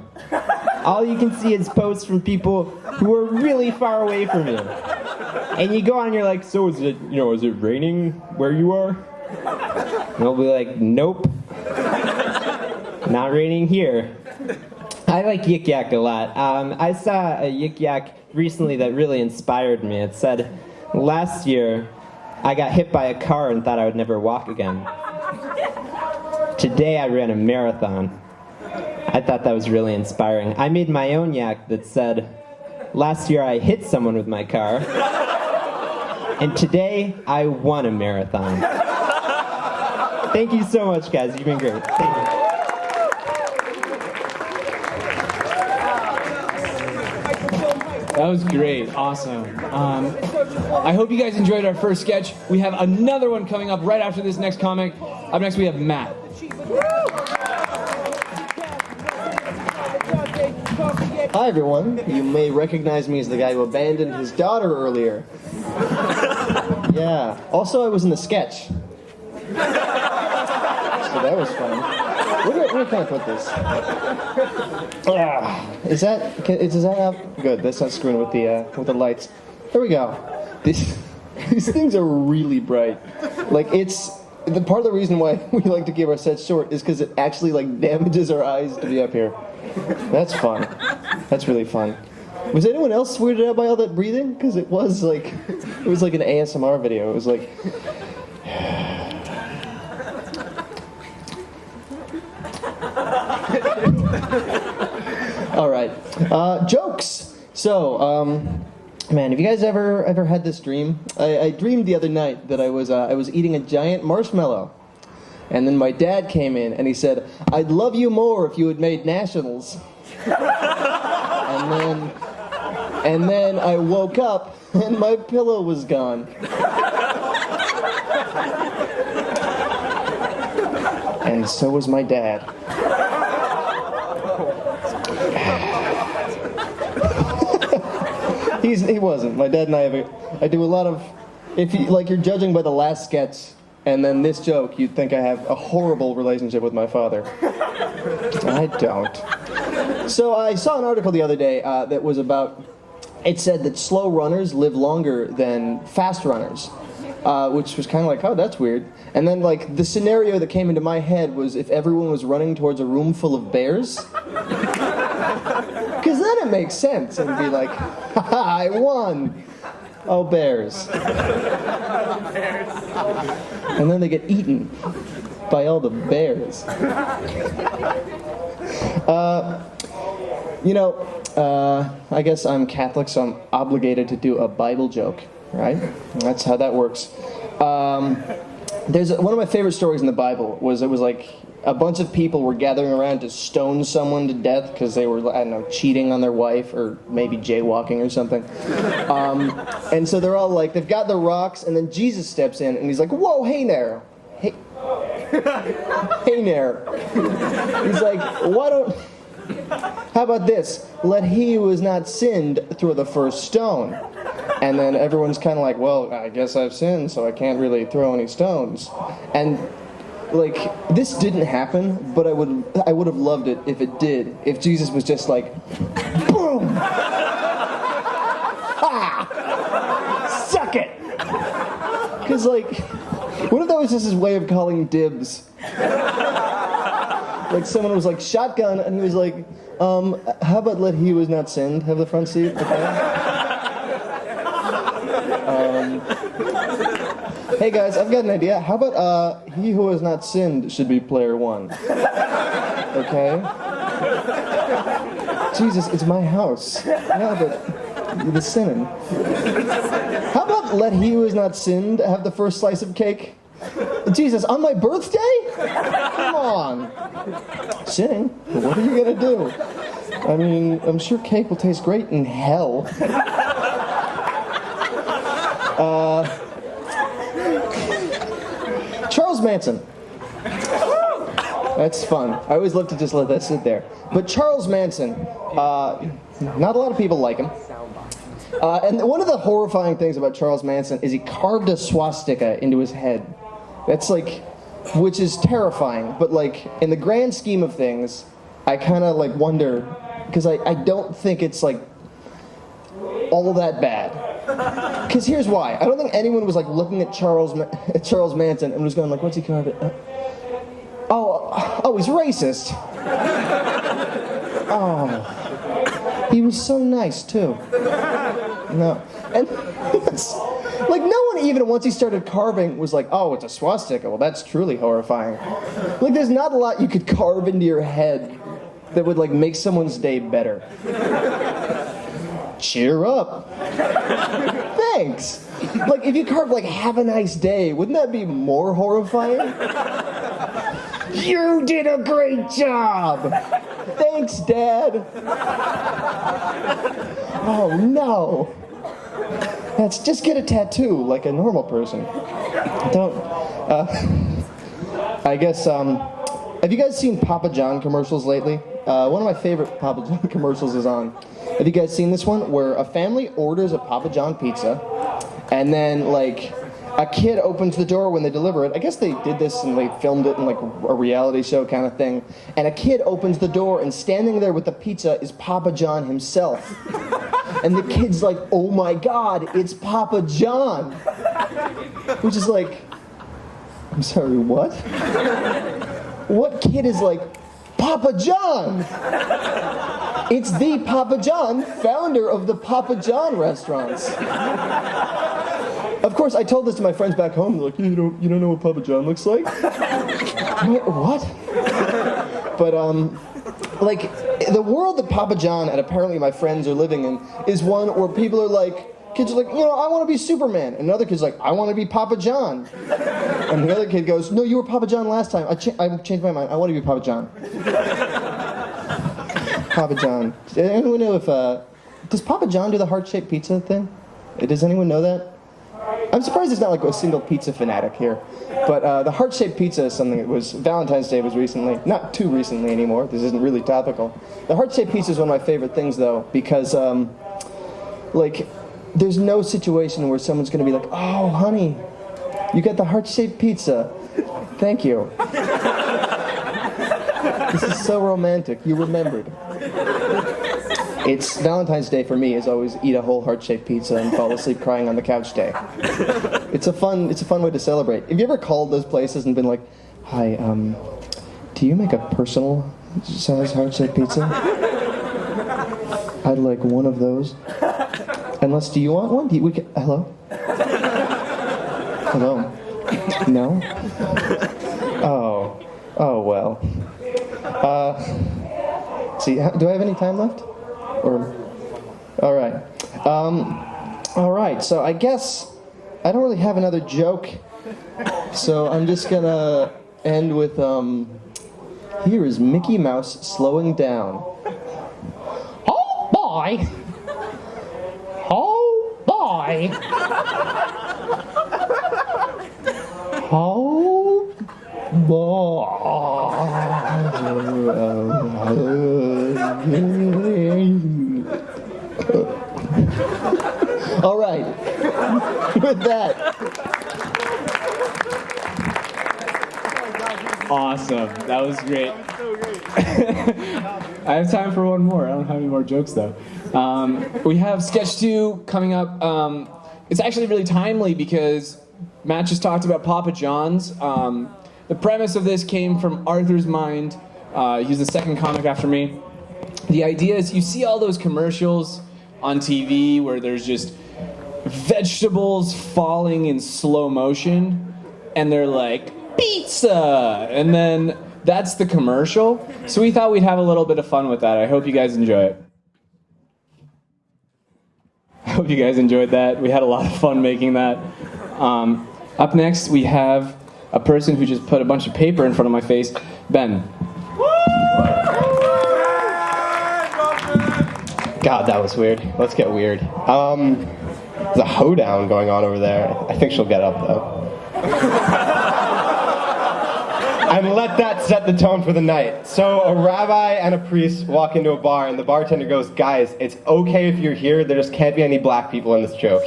All you can see is posts from people who are really far away from you. And you go on and you're like, so is it raining where you are? And they'll be like, nope. Not raining here. I like Yik Yak a lot. I saw a Yik Yak recently that really inspired me. It said, last year, I got hit by a car and thought I would never walk again. Today I ran a marathon. I thought that was really inspiring. I made my own yak that said, last year I hit someone with my car, and today I won a marathon. Thank you so much, guys. You've been great. Thank you. That was great. Awesome. I hope you guys enjoyed our first sketch. We have another one coming up right after this next comic. Up next, we have Matt. Hi, everyone. You may recognize me as the guy who abandoned his daughter earlier. Yeah. Also, I was in the sketch. So that was fun. Where can I put this? Is that up? Good. That's not screwing with the lights. There we go. These things are really bright. Like, it's the part of the reason why we like to keep our sets short is because it actually like damages our eyes to be up here. That's fun. That's really fun. Was anyone else weirded out by all that breathing? Because it was like an ASMR video. It was like. Jokes. So, man, have you guys ever had this dream? I dreamed the other night that I was eating a giant marshmallow, and then my dad came in and he said, "I'd love you more if you had made nationals." and then I woke up and my pillow was gone. And so was my dad. He wasn't. My dad and I do a lot of, if you, like, you're judging by the last sketch and then this joke, you'd think I have a horrible relationship with my father. I don't. So I saw an article the other day that was about, it said that slow runners live longer than fast runners, which was kind of like, oh, that's weird. And then, like, the scenario that came into my head was if everyone was running towards a room full of bears. Because then it makes sense. It'd be like, haha, I won. Oh, bears. And then they get eaten by all the bears. I guess I'm Catholic, so I'm obligated to do a Bible joke, right? That's how that works. There's one of my favorite stories in the Bible was it was like a bunch of people were gathering around to stone someone to death because they were, I don't know, cheating on their wife or maybe jaywalking or something. And so they're all like, they've got the rocks, and then Jesus steps in and he's like, whoa, hey there. Hey there. He's like, how about this? Let he who has not sinned throw the first stone. And then everyone's kind of like, well, I guess I've sinned, so I can't really throw any stones. And, like, this didn't happen, but I would have loved it if it did. If Jesus was just like, boom! Ha! Suck it! Because, like, what if that was just his way of calling dibs? Like, someone was like, shotgun, and he was like, how about let he who has not sinned have the front seat? Okay? Hey guys, I've got an idea. How about he who has not sinned should be player one? Okay? Jesus, it's my house. Yeah, but the sinning. How about let he who has not sinned have the first slice of cake? Jesus, on my birthday? Come on. Sinning? What are you gonna do? I mean, I'm sure cake will taste great in hell. Charles Manson. That's fun. I always love to just let that sit there. But Charles Manson, not a lot of people like him. And one of the horrifying things about Charles Manson is he carved a swastika into his head. That's like, which is terrifying. But like, in the grand scheme of things, I kind of like wonder, because I don't think it's like all that bad. Because here's why. I don't think anyone was like looking at Charles Manson and was going like, what's he carving? Oh, he's racist. Oh, he was so nice too. No, and like no one even once he started carving was like, oh, it's a swastika. Well, that's truly horrifying. Like there's not a lot you could carve into your head that would like make someone's day better. Cheer up. Thanks. Like, if you carved, like, have a nice day, wouldn't that be more horrifying? You did a great job. Thanks, Dad. Oh, no. Just get a tattoo like a normal person. I guess, have you guys seen Papa John commercials lately? One of my favorite Papa John commercials is on. Have you guys seen this one? Where a family orders a Papa John pizza, and then, like, a kid opens the door when they deliver it. I guess they did this and they filmed it in, like, a reality show kind of thing. And a kid opens the door, and standing there with the pizza is Papa John himself. And the kid's like, oh my God, it's Papa John. Which is like, I'm sorry, what? What kid is like, Papa John? It's the Papa John, founder of the Papa John restaurants. Of course, I told this to my friends back home. They're like, you don't know what Papa John looks like? What? But like, the world that Papa John and apparently my friends are living in is one where people are like, kids are like, I want to be Superman. And another kid's like, I want to be Papa John. And the other kid goes, no, you were Papa John last time. I changed my mind. I want to be Papa John. Papa John. Does anyone know if, does Papa John do the heart-shaped pizza thing? Does anyone know that? I'm surprised there's not like a single pizza fanatic here. But the heart-shaped pizza is something that was, Valentine's Day was recently, not too recently anymore, this isn't really topical. The heart-shaped pizza is one of my favorite things though, because there's no situation where someone's gonna be like, oh honey, you got the heart-shaped pizza. Thank you. This is so romantic, you remembered. It's Valentine's Day for me is always eat a whole heart-shaped pizza and fall asleep crying on the couch day. It's a fun way to celebrate. Have you ever called those places and been like, hi, do you make a personal size heart-shaped pizza? I'd like one of those. Unless, do you want one? Hello? Hello? No? Oh well. See, do I have any time left? Or, all right, so I guess I don't really have another joke, so I'm just gonna end with, here is Mickey Mouse slowing down. Oh boy! Oh boy! Oh boy! All right. With that. Awesome. That was great. I have time for one more. I don't have any more jokes though. We have sketch 2 coming up. It's actually really timely because Matt just talked about Papa John's. The premise of this came from Arthur's mind. He's the second comic after me. The idea is you see all those commercials on TV where there's just vegetables falling in slow motion and they're like, pizza! And then that's the commercial. So we thought we'd have a little bit of fun with that. I hope you guys enjoy it. I hope you guys enjoyed that. We had a lot of fun making that. Up next, we have a person who just put a bunch of paper in front of my face. Ben. God, that was weird. Let's get weird. There's a hoedown going on over there. I think she'll get up, though. And let that set the tone for the night. So a rabbi and a priest walk into a bar, and the bartender goes, guys, it's okay if you're here, there just can't be any black people in this joke.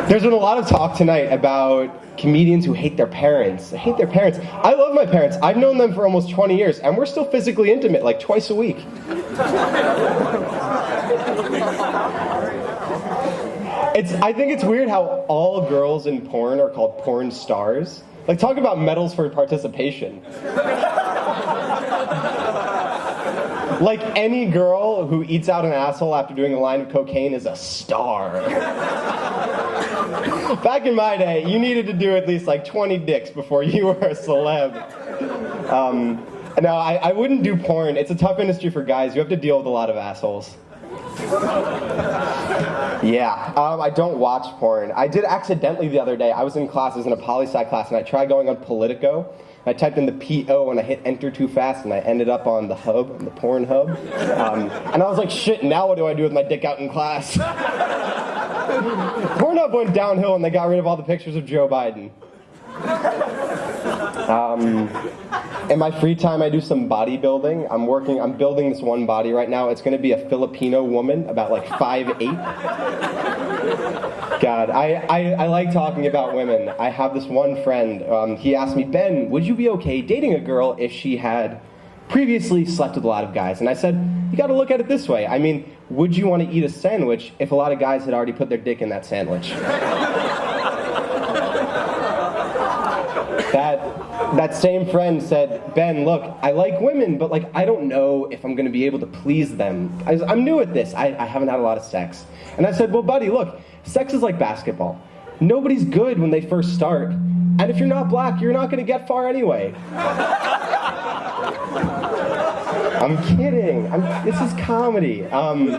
There's been a lot of talk tonight about comedians who hate their parents. I hate their parents. I love my parents. I've known them for almost 20 years, and we're still physically intimate, like twice a week. I think it's weird how all girls in porn are called porn stars. Like, talk about medals for participation. Like, any girl who eats out an asshole after doing a line of cocaine is a star. Back in my day, you needed to do at least like 20 dicks before you were a celeb. No, I wouldn't do porn. It's a tough industry for guys. You have to deal with a lot of assholes. Yeah, I don't watch porn. I did accidentally the other day. I was in classes in a poli-sci class, and I tried going on Politico. I typed in the P-O, and I hit enter too fast, and I ended up on the hub, the porn hub. And I was like, shit, now what do I do with my dick out in class? Pornhub went downhill, and they got rid of all the pictures of Joe Biden. In my free time, I do some bodybuilding. I'm building this one body right now. It's going to be a Filipino woman, about like 5'8". God, I like talking about women. I have this one friend. He asked me, Ben, would you be okay dating a girl if she had previously slept with a lot of guys? And I said, you got to look at it this way. I mean, would you want to eat a sandwich if a lot of guys had already put their dick in that sandwich? That same friend said, Ben, look, I like women, but like I don't know if I'm going to be able to please them. I'm new at this. I haven't had a lot of sex. And I said, well, buddy, look, sex is like basketball. Nobody's good when they first start. And if you're not black, you're not going to get far anyway. I'm kidding. This is comedy. I'm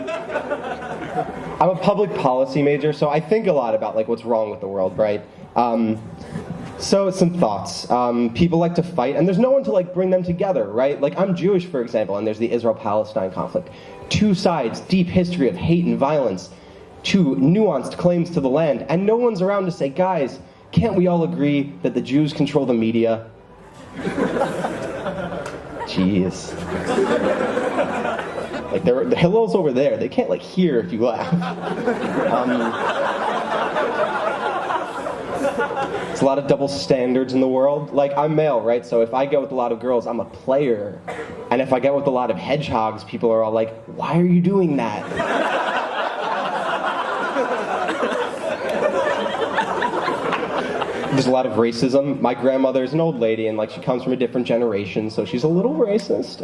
a public policy major, so I think a lot about like what's wrong with the world, right? So some thoughts. People like to fight, and there's no one to like bring them together, right? Like I'm Jewish, for example, and there's the Israel-Palestine conflict. Two sides, deep history of hate and violence. Two nuanced claims to the land, and no one's around to say, guys, can't we all agree that the Jews control the media? Jeez. Like the Hillel's over there. They can't like hear if you laugh. There's a lot of double standards in the world. Like I'm male, right? So if I get with a lot of girls, I'm a player. And if I get with a lot of hedgehogs, people are all like, why are you doing that? There's a lot of racism. My grandmother's an old lady, and like she comes from a different generation, so she's a little racist.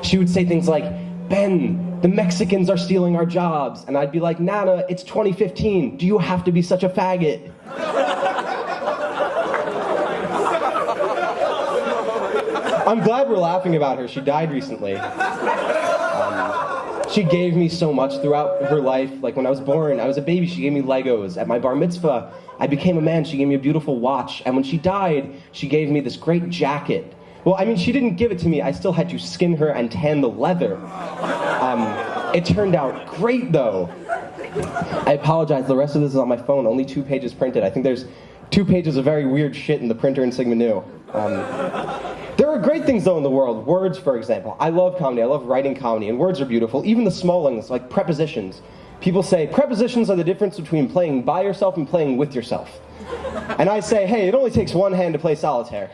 She would say things like, Ben, the Mexicans are stealing our jobs. And I'd be like, Nana, it's 2015. Do you have to be such a faggot? I'm glad we're laughing about her. She died recently. She gave me so much throughout her life. Like when I was born, I was a baby, she gave me Legos. At my bar mitzvah, I became a man, she gave me a beautiful watch. And when she died, she gave me this great jacket. Well, I mean, she didn't give it to me. I still had to skin her and tan the leather. It turned out great, though. I apologize. The rest of this is on my phone. Only 2 pages printed. I think there's 2 pages of very weird shit in the printer in Sigma Nu. There are great things, though, in the world. Words, for example. I love comedy. I love writing comedy, and words are beautiful. Even the small ones, like prepositions. People say, prepositions are the difference between playing by yourself and playing with yourself. And I say, hey, it only takes one hand to play solitaire.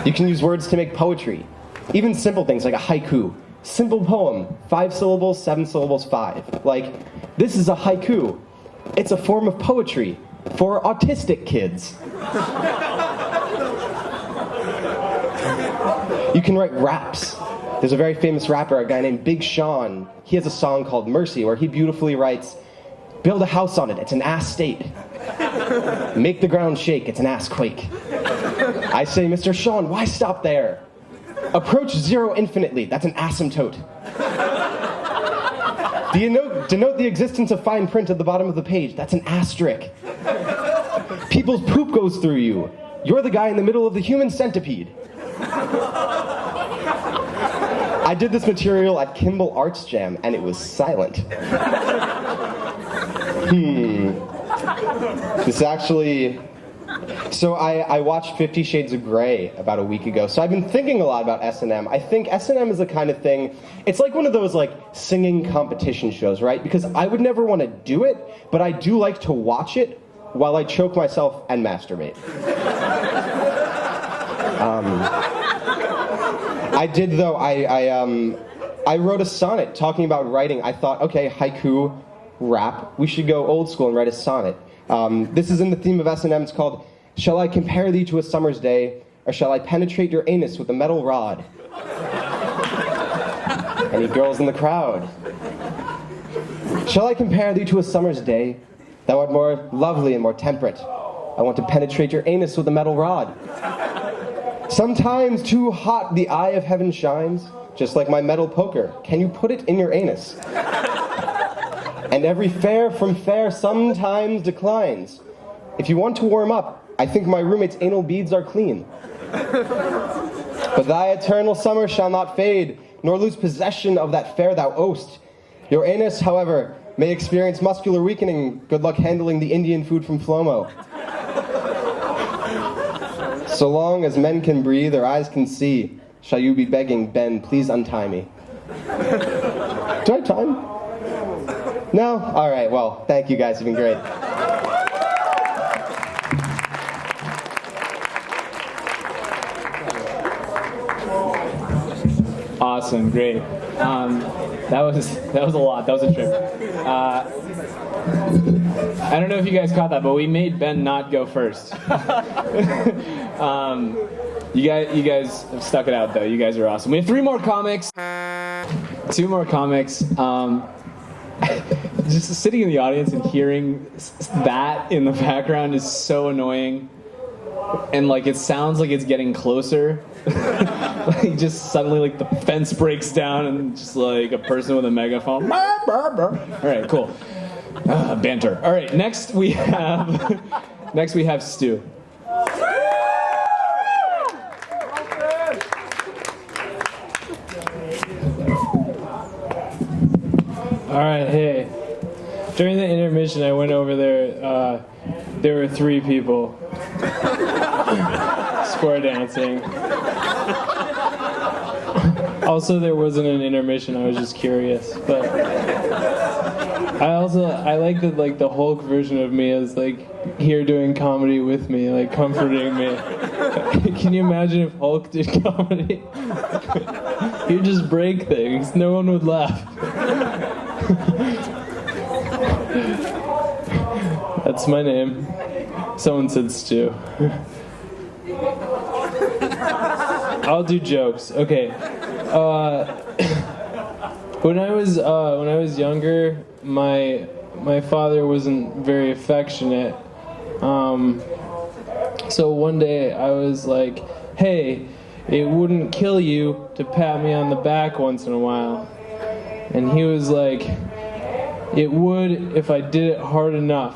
You can use words to make poetry. Even simple things like a haiku. Simple poem, 5 syllables, 7 syllables, 5. Like, this is a haiku. It's a form of poetry for autistic kids. You can write raps. There's a very famous rapper, a guy named Big Sean. He has a song called Mercy where he beautifully writes, build a house on it, it's an ass state. Make the ground shake, it's an ass quake. I say, Mr. Sean, why stop there? Approach zero infinitely, that's an asymptote. Denote the existence of fine print at the bottom of the page, that's an asterisk. People's poop goes through you. You're the guy in the middle of the human centipede. I did this material at Kimball Arts Jam, and it was silent. This actually... So I watched 50 Shades of Grey about a week ago, so I've been thinking a lot about S&M. I think S&M is the kind of thing, it's like one of those like singing competition shows, right? Because I would never want to do it, but I do like to watch it while I choke myself and masturbate. I did though, I wrote a sonnet talking about writing. I thought, okay, haiku, rap, we should go old school and write a sonnet. This is in the theme of S&M. It's called, shall I compare thee to a summer's day, or shall I penetrate your anus with a metal rod? Any girls in the crowd? Shall I compare thee to a summer's day? Thou art more lovely and more temperate. I want to penetrate your anus with a metal rod. Sometimes too hot the eye of heaven shines, just like my metal poker. Can you put it in your anus? And every fair from fair sometimes declines. If you want to warm up, I think my roommate's anal beads are clean. But thy eternal summer shall not fade, nor lose possession of that fair thou owest. Your anus, however, may experience muscular weakening. Good luck handling the Indian food from Flomo. So long as men can breathe or eyes can see, shall you be begging, Ben, please untie me. Do I have time? No? All right, well, thank you guys. You've been great. Awesome, great. That was a lot. That was a trip. I don't know if you guys caught that, but we made Ben not go first. You guys have stuck it out though. You guys are awesome. We have 3 more comics. 2 more comics. Just sitting in the audience and hearing that in the background is so annoying. and like it sounds like it's getting closer. Like just suddenly like the fence breaks down and just like a person with a megaphone. All right, cool. Banter. All right, next we have Stu. All right, hey. During the intermission, I went over there. There were 3 people square dancing. Also, there wasn't an intermission. I was just curious, but I like that like the Hulk version of me is like here doing comedy with me, like comforting me. Can you imagine if Hulk did comedy? He'd just break things. No one would laugh. That's my name. Someone said Stu. I'll do jokes. Okay. When I was younger, my father wasn't very affectionate. So one day I was like, "Hey, it wouldn't kill you to pat me on the back once in a while." And he was like, "It would if I did it hard enough."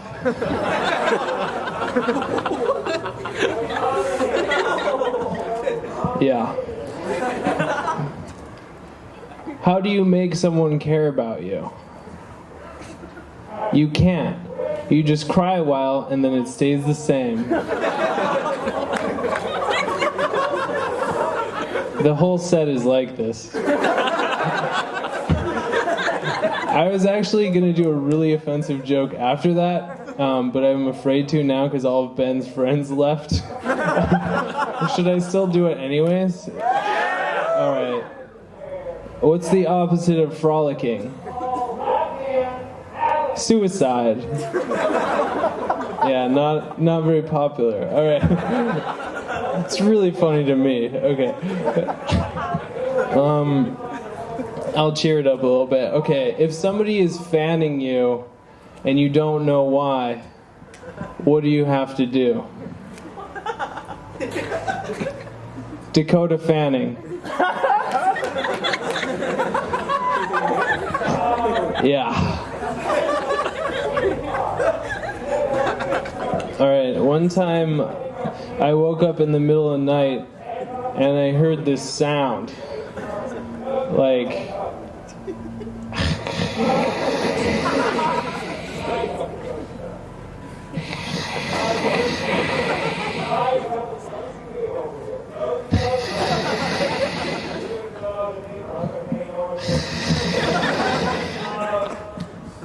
Yeah. How do you make someone care about you? You can't. You just cry a while and then it stays the same. The whole set is like this. I was actually going to do a really offensive joke after that, but I'm afraid to now because all of Ben's friends left. Should I still do it anyways? All right. What's the opposite of frolicking? Suicide. Yeah, not very popular. All right. It's really funny to me. Okay. I'll cheer it up a little bit. Okay, if somebody is fanning you and you don't know why, what do you have to do? Dakota Fanning. Yeah. Alright, one time I woke up in the middle of the night and I heard this sound. Like...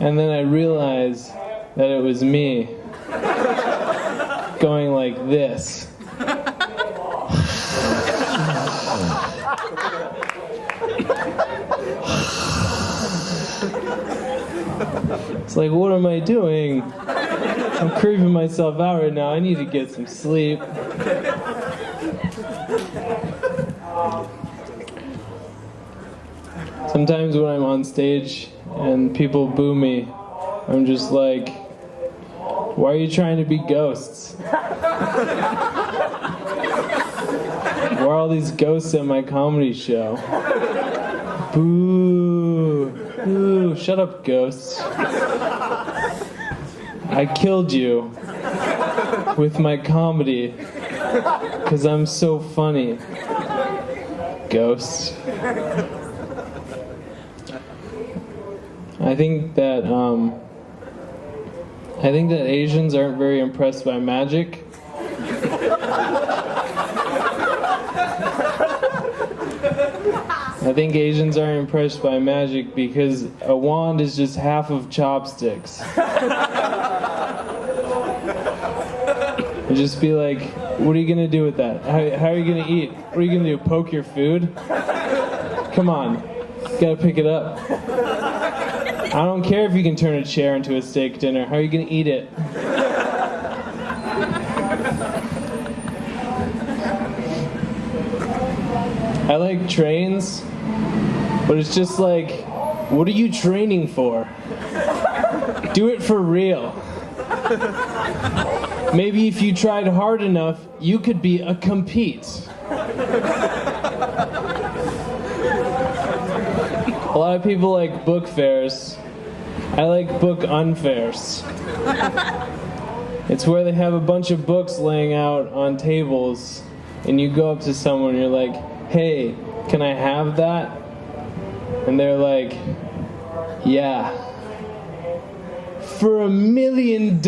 And then I realized that it was me going like this. It's like, what am I doing? I'm creeping myself out right now. I need to get some sleep. Sometimes when I'm on stage and people boo me, I'm just like, why are you trying to be ghosts? Why are all these ghosts at my comedy show? Boo! Boo! Shut up, ghosts. I killed you with my comedy because I'm so funny. Ghost. I think that Asians aren't very impressed by magic. I think Asians aren't impressed by magic because a wand is just half of chopsticks. You just be like, what are you gonna do with that? How are you gonna eat? What are you gonna do? Poke your food? Come on, you gotta pick it up. I don't care if you can turn a chair into a steak dinner. How are you gonna eat it? I like trains, but it's just like, what are you training for? Do it for real. Maybe if you tried hard enough, you could be a compete. A lot of people like book fairs. I like book unfairs. It's where they have a bunch of books laying out on tables, and you go up to someone and you're like, hey, can I have that? And they're like, yeah. For $1 million.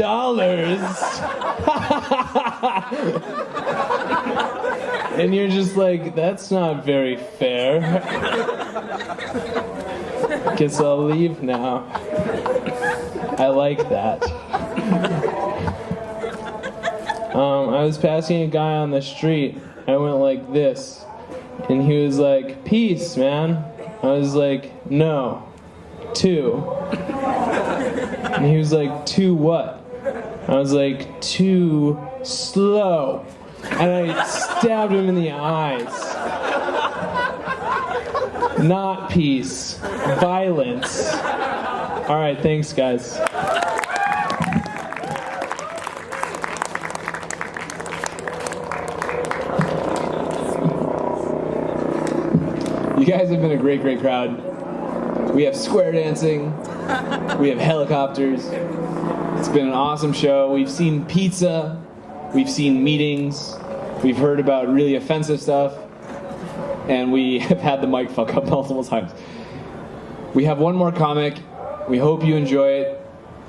And you're just like, that's not very fair. Guess I'll leave now. I like that. I was passing a guy on the street. I went like this. And he was like, peace, man. I was like, no. 2. And he was like, 2 what? I was like, 2 slow. And I stabbed him in the eyes. Not peace. Violence. All right, thanks, guys. You guys have been a great, great crowd. We have square dancing. We have helicopters. It's been an awesome show. We've seen pizza. We've seen meetings. We've heard about really offensive stuff. And we have had the mic fuck up multiple times. We have one more comic. We hope you enjoy it.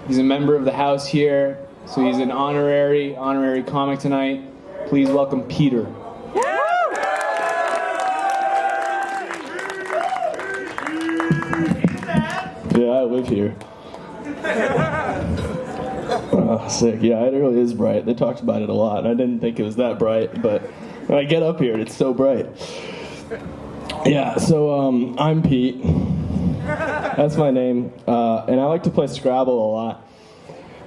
He's a member of the house here, so he's an honorary comic tonight. Please welcome Peter. Yeah, I live here. Sick. Yeah, it really is bright. They talked about it a lot, and I didn't think it was that bright, but when I get up here, it's so bright. Yeah, so I'm Pete. That's my name, and I like to play Scrabble a lot.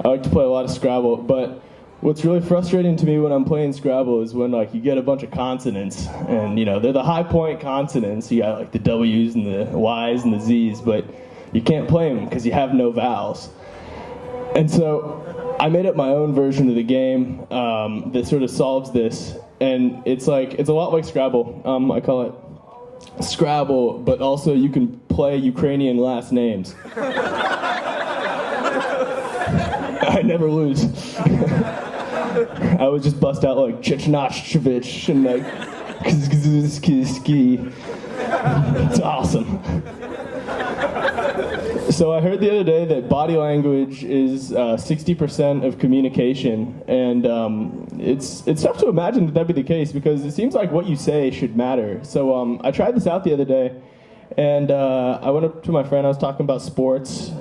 I like to play a lot of Scrabble, but what's really frustrating to me when I'm playing Scrabble is when like you get a bunch of consonants, and you know they're the high point consonants. You got like the W's and the Y's and the Z's, but you can't play them because you have no vowels. And so I made up my own version of the game that sort of solves this, and it's a lot like Scrabble. I call it Scrabble, but also you can play Ukrainian last names. I never lose. I would just bust out like Chechnashchevich and like Kizkizki. It's awesome. So I heard the other day that body language is 60% of communication, and it's tough to imagine that that'd be the case because it seems like what you say should matter. So I tried this out the other day, and I went up to my friend. I was talking about sports.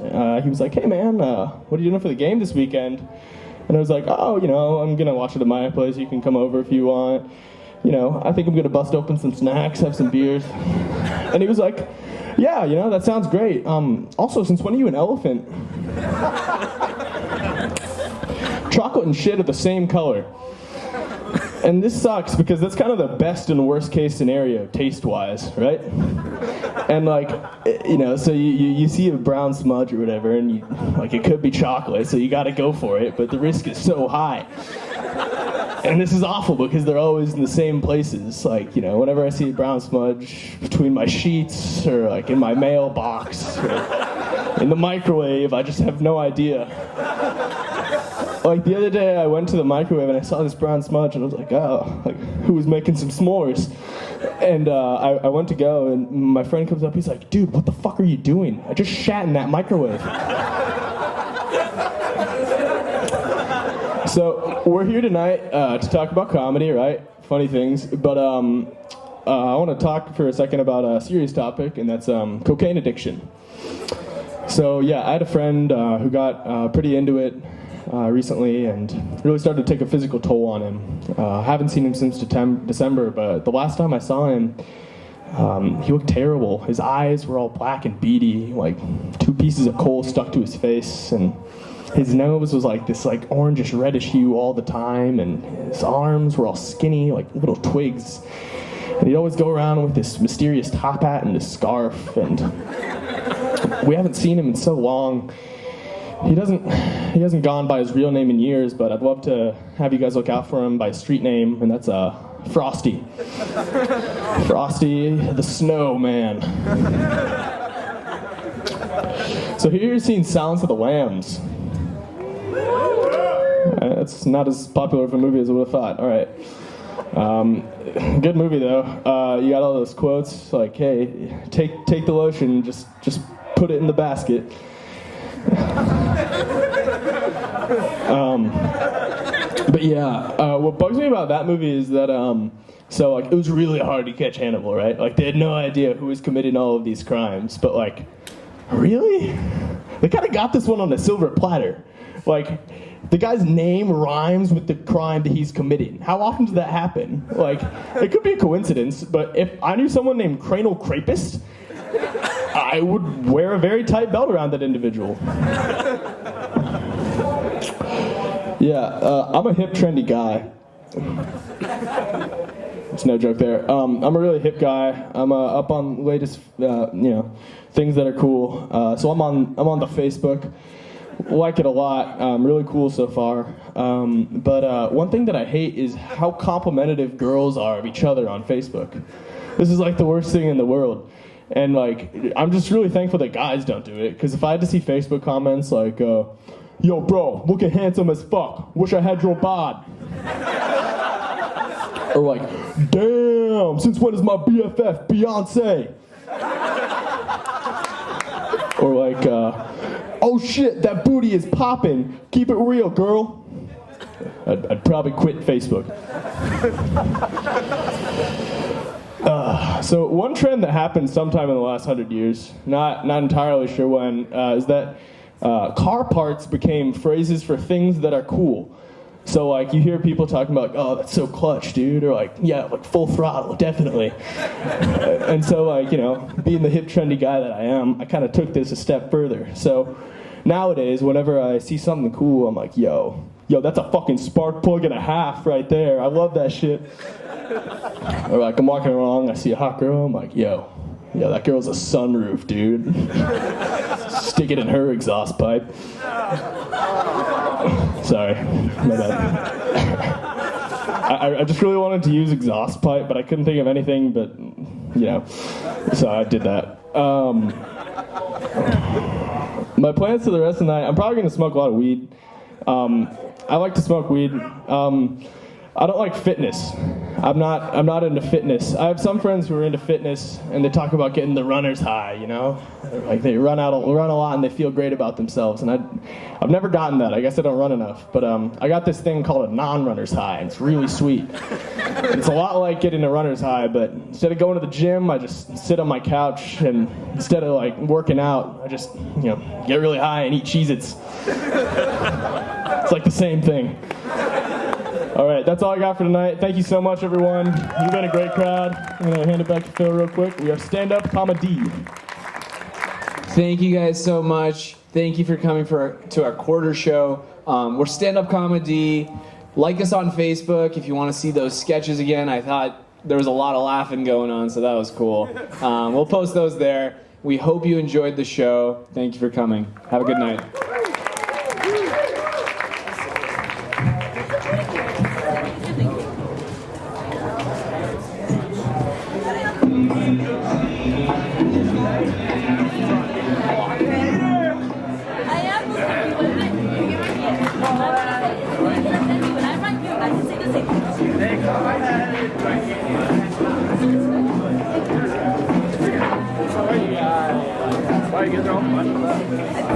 He was like, "Hey man, what are you doing for the game this weekend?" And I was like, "Oh, I'm gonna watch it at my place. You can come over if you want. I think I'm gonna bust open some snacks, have some beers." And he was like, "Yeah, that sounds great. Also, since when are you an elephant?" Chocolate and shit are the same color. And this sucks because that's kind of the best and worst case scenario taste-wise, right? And so you see a brown smudge or whatever, and it could be chocolate, so you gotta go for it, but the risk is so high. And this is awful because they're always in the same places. Whenever I see a brown smudge between my sheets or in my mailbox or in the microwave, I just have no idea. The other day I went to the microwave and I saw this brown smudge and I was like, oh, who was making some s'mores? And I went to go and my friend comes up, he's like, dude, what the fuck are you doing? I just shat in that microwave. So we're here tonight to talk about comedy, right? Funny things, but I want to talk for a second about a serious topic, and that's cocaine addiction. So yeah, I had a friend who got pretty into it recently and really started to take a physical toll on him. Haven't seen him since December, but the last time I saw him, he looked terrible. His eyes were all black and beady, like 2 pieces of coal stuck to his face, and his nose was this orangish reddish hue all the time, and his arms were all skinny, like little twigs. And he'd always go around with this mysterious top hat and this scarf, and we haven't seen him in so long. he hasn't gone by his real name in years, but I'd love to have you guys look out for him by his street name, and that's Frosty. Frosty the Snowman. So here you're seeing Silence of the Lambs. It's not as popular of a movie as I would have thought. All right. Good movie though. You got all those quotes like, "Hey, take the lotion, just put it in the basket." But yeah, what bugs me about that movie is that so like it was really hard to catch Hannibal, right? Like they had no idea who was committing all of these crimes, but like, really? They kind of got this one on a silver platter. Like, the guy's name rhymes with the crime that he's committing. How often does that happen? Like, it could be a coincidence, but if I knew someone named Cranial Crapist, I would wear a very tight belt around that individual. Yeah, I'm a hip, trendy guy. It's no joke there. I'm a really hip guy. I'm up on latest, things that are cool. So I'm on the Facebook. Like it a lot. Really cool so far. But one thing that I hate is how complimentative girls are of each other on Facebook. This is like the worst thing in the world. And like, I'm just really thankful that guys don't do it. Because if I had to see Facebook comments like, "Yo, bro, looking handsome as fuck. Wish I had your bod." Or like, "Damn, since when is my BFF Beyonce?" Or like, "Oh shit, that booty is popping. Keep it real, girl." I'd probably quit Facebook. So one trend that happened sometime in the last 100 years, not entirely sure when, is that car parts became phrases for things that are cool. So like you hear people talking about, like, "Oh, that's so clutch, dude," or like, "Yeah, like full throttle, definitely." And so like, being the hip trendy guy that I am, I kind of took this a step further. So nowadays, whenever I see something cool, I'm like, yo, that's a fucking spark plug and a half right there. I love that shit. Or like I'm walking along, I see a hot girl, I'm like, yo, that girl's a sunroof, dude. Stick it in her exhaust pipe. Sorry, my bad. I just really wanted to use exhaust pipe, but I couldn't think of anything, but, so I did that. My plans for the rest of the night, I'm probably going to smoke a lot of weed. I like to smoke weed. I don't like fitness. I'm not into fitness. I have some friends who are into fitness, and they talk about getting the runner's high, Like they run a lot and they feel great about themselves, and I've never gotten that. I guess I don't run enough, but I got this thing called a non-runner's high, and it's really sweet. It's a lot like getting a runner's high, but instead of going to the gym, I just sit on my couch, and instead of like working out, I just get really high and eat Cheez-Its. It's like the same thing. All right, that's all I got for tonight. Thank you so much, everyone. You've been a great crowd. I'm going to hand it back to Phil real quick. We have stand-up comedy. Thank you guys so much. Thank you for coming to our quarter show. We're stand-up comedy. Like us on Facebook if you want to see those sketches again. I thought there was a lot of laughing going on, so that was cool. We'll post those there. We hope you enjoyed the show. Thank you for coming. Have a good night. Why you guys are all fun?